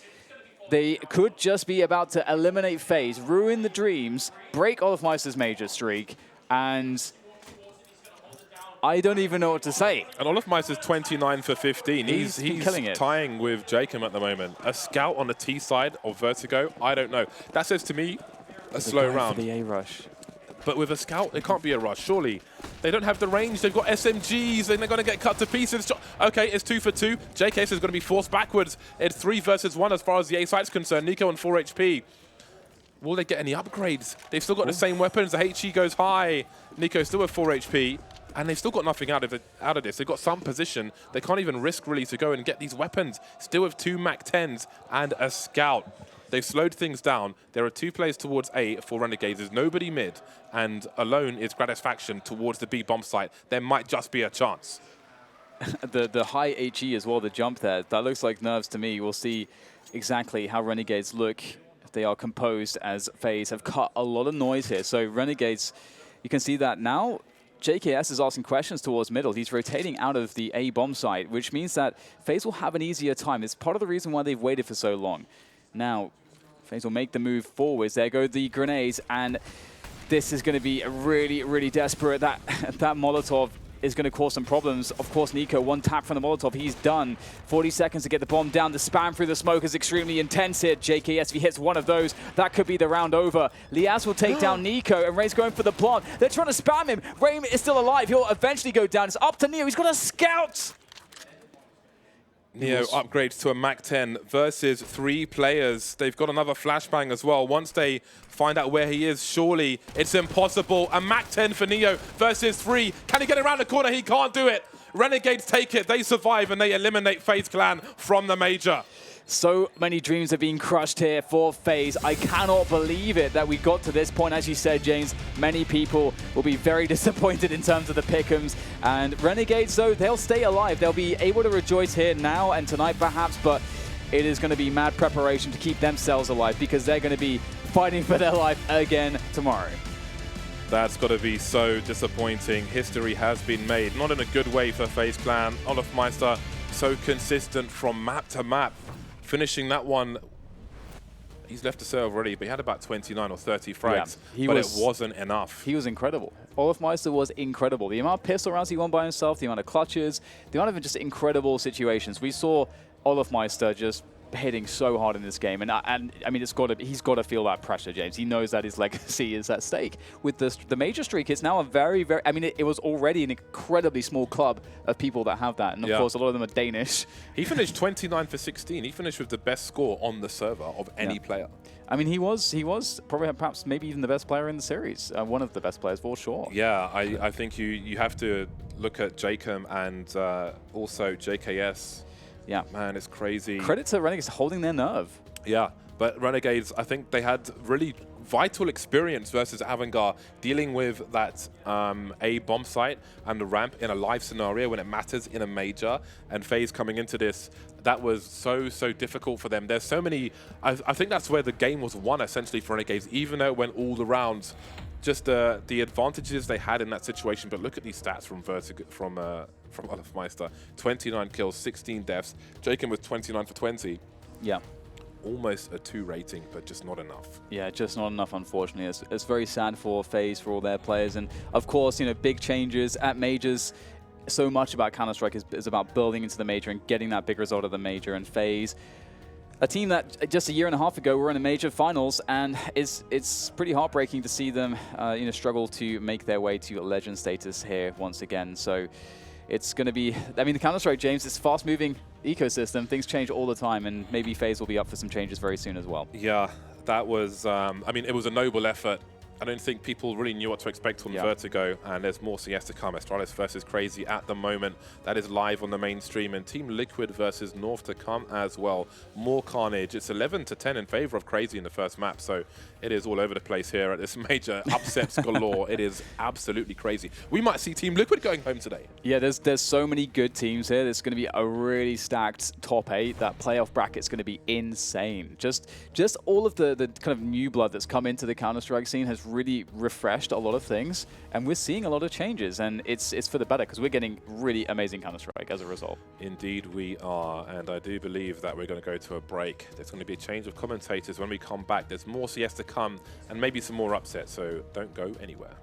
They could just be about to eliminate FaZe, ruin the dreams, break Meister's major streak, and I don't even know what to say. And Olofmeister's 29 for 15. He's killing it. Tying with Jacob at the moment. A scout on the T side of Vertigo, I don't know. That says to me a slow round. For the A rush. But with a scout, it can't be a rush, surely. They don't have the range. They've got SMGs, and they're going to get cut to pieces. Okay, it's 2 for 2. JKS is going to be forced backwards. It's 3 versus 1 as far as the A site's concerned. Nico on 4 HP. Will they get any upgrades? They've still got the same weapons. The HE goes high. Nico still with 4 HP. And they've still got nothing out of this. They've got some position. They can't even risk really to go and get these weapons. Still with 2 MAC-10s and a scout. They've slowed things down. There are 2 players towards A for Renegades. There's nobody mid. And alone is Gratisfaction towards the B bomb site. There might just be a chance. the high HE as well, the jump there, that looks like nerves to me. We'll see exactly how Renegades look. They are composed as FaZe have cut a lot of noise here. So Renegades, you can see that now. JKS is asking questions towards middle. He's rotating out of the A bomb site, which means that FaZe will have an easier time. It's part of the reason why they've waited for so long. Now, FaZe will make the move forwards. There go the grenades, and this is going to be really, really desperate. That Molotov is going to cause some problems. Of course, Nico, 1 tap from the Molotov. He's done. 40 seconds to get the bomb down. The spam through the smoke is extremely intense here. JKS, if he hits one of those, that could be the round over. Liaz will take down Nico, and Ray's going for the plant. They're trying to spam him. Ray is still alive. He'll eventually go down. It's up to Neo. He's got a scout. Neo upgrades to a MAC-10 versus 3 players. They've got another flashbang as well. Once they find out where he is, surely it's impossible. A MAC-10 for Neo versus 3. Can he get around the corner? He can't do it. Renegades take it. They survive, and they eliminate FaZe Clan from the Major. So many dreams have been crushed here for FaZe. I cannot believe it that we got to this point. As you said, James, many people will be very disappointed in terms of the pick'ems. And Renegades, though, they'll stay alive. They'll be able to rejoice here now and tonight, perhaps, but it is going to be mad preparation to keep themselves alive because they're going to be fighting for their life again tomorrow. That's got to be so disappointing. History has been made, not in a good way for FaZe Clan. Olofmeister so consistent from map to map. Finishing that one, he's left the serve already, but he had about 29 or 30 frags, but it wasn't enough. He was incredible. Olofmeister was incredible. The amount of pistol rounds he won by himself, the amount of clutches, the amount of just incredible situations. We saw Olofmeister just hitting so hard in this game, and I mean, he's got to feel that pressure, James. He knows that his legacy is at stake. With the major streak, it's now a very, very, I mean, it was already an incredibly small club of people that have that, and of course, a lot of them are Danish. He finished 29 for 16. He finished with the best score on the server of any player. I mean, he was probably perhaps maybe even the best player in the series, one of the best players for sure. Yeah, I think you have to look at Jacob and also JKS. Yeah. Man, it's crazy. Credit to Renegades holding their nerve. Yeah, but Renegades, I think they had really vital experience versus Avangar, dealing with that A bomb site and the ramp in a live scenario when it matters in a major. And FaZe coming into this, that was so difficult for them. There's so many, I think that's where the game was won essentially for Renegades, even though it went all the rounds. Just the advantages they had in that situation. But look at these stats from Vertigo, from Olofmeister. 29 kills, 16 deaths. Jacob with 29 for 20. Yeah. Almost a 2 rating, but just not enough. Yeah, just not enough, unfortunately. It's very sad for FaZe, for all their players. And of course, you know, big changes at majors. So much about Counter-Strike is about building into the major and getting that big result of the major. And FaZe, a team that just a year and a half ago were in a major finals, and it's pretty heartbreaking to see them you know, struggle to make their way to legend status here once again. So it's going to be, I mean, the Counter-Strike, James, it's fast-moving ecosystem. Things change all the time, and maybe FaZe will be up for some changes very soon as well. Yeah, that was, I mean, it was a noble effort. I don't think people really knew what to expect from Vertigo, and there's more CS to come. Astralis versus Crazy at the moment. That is live on the mainstream, and Team Liquid versus North to come as well. More carnage. It's 11 to 10 in favor of Crazy in the first map, so it is all over the place here at this major. Upsets galore. It is absolutely crazy. We might see Team Liquid going home today. Yeah, there's so many good teams here. There's going to be a really stacked top 8. That playoff bracket's going to be insane. Just all of the kind of new blood that's come into the Counter-Strike scene has really refreshed a lot of things, and we're seeing a lot of changes, and it's for the better because we're getting really amazing Counter-Strike as a result. Indeed we are, and I do believe that we're going to go to a break. There's going to be a change of commentators when we come back. There's more CS to come and maybe some more upsets, so don't go anywhere.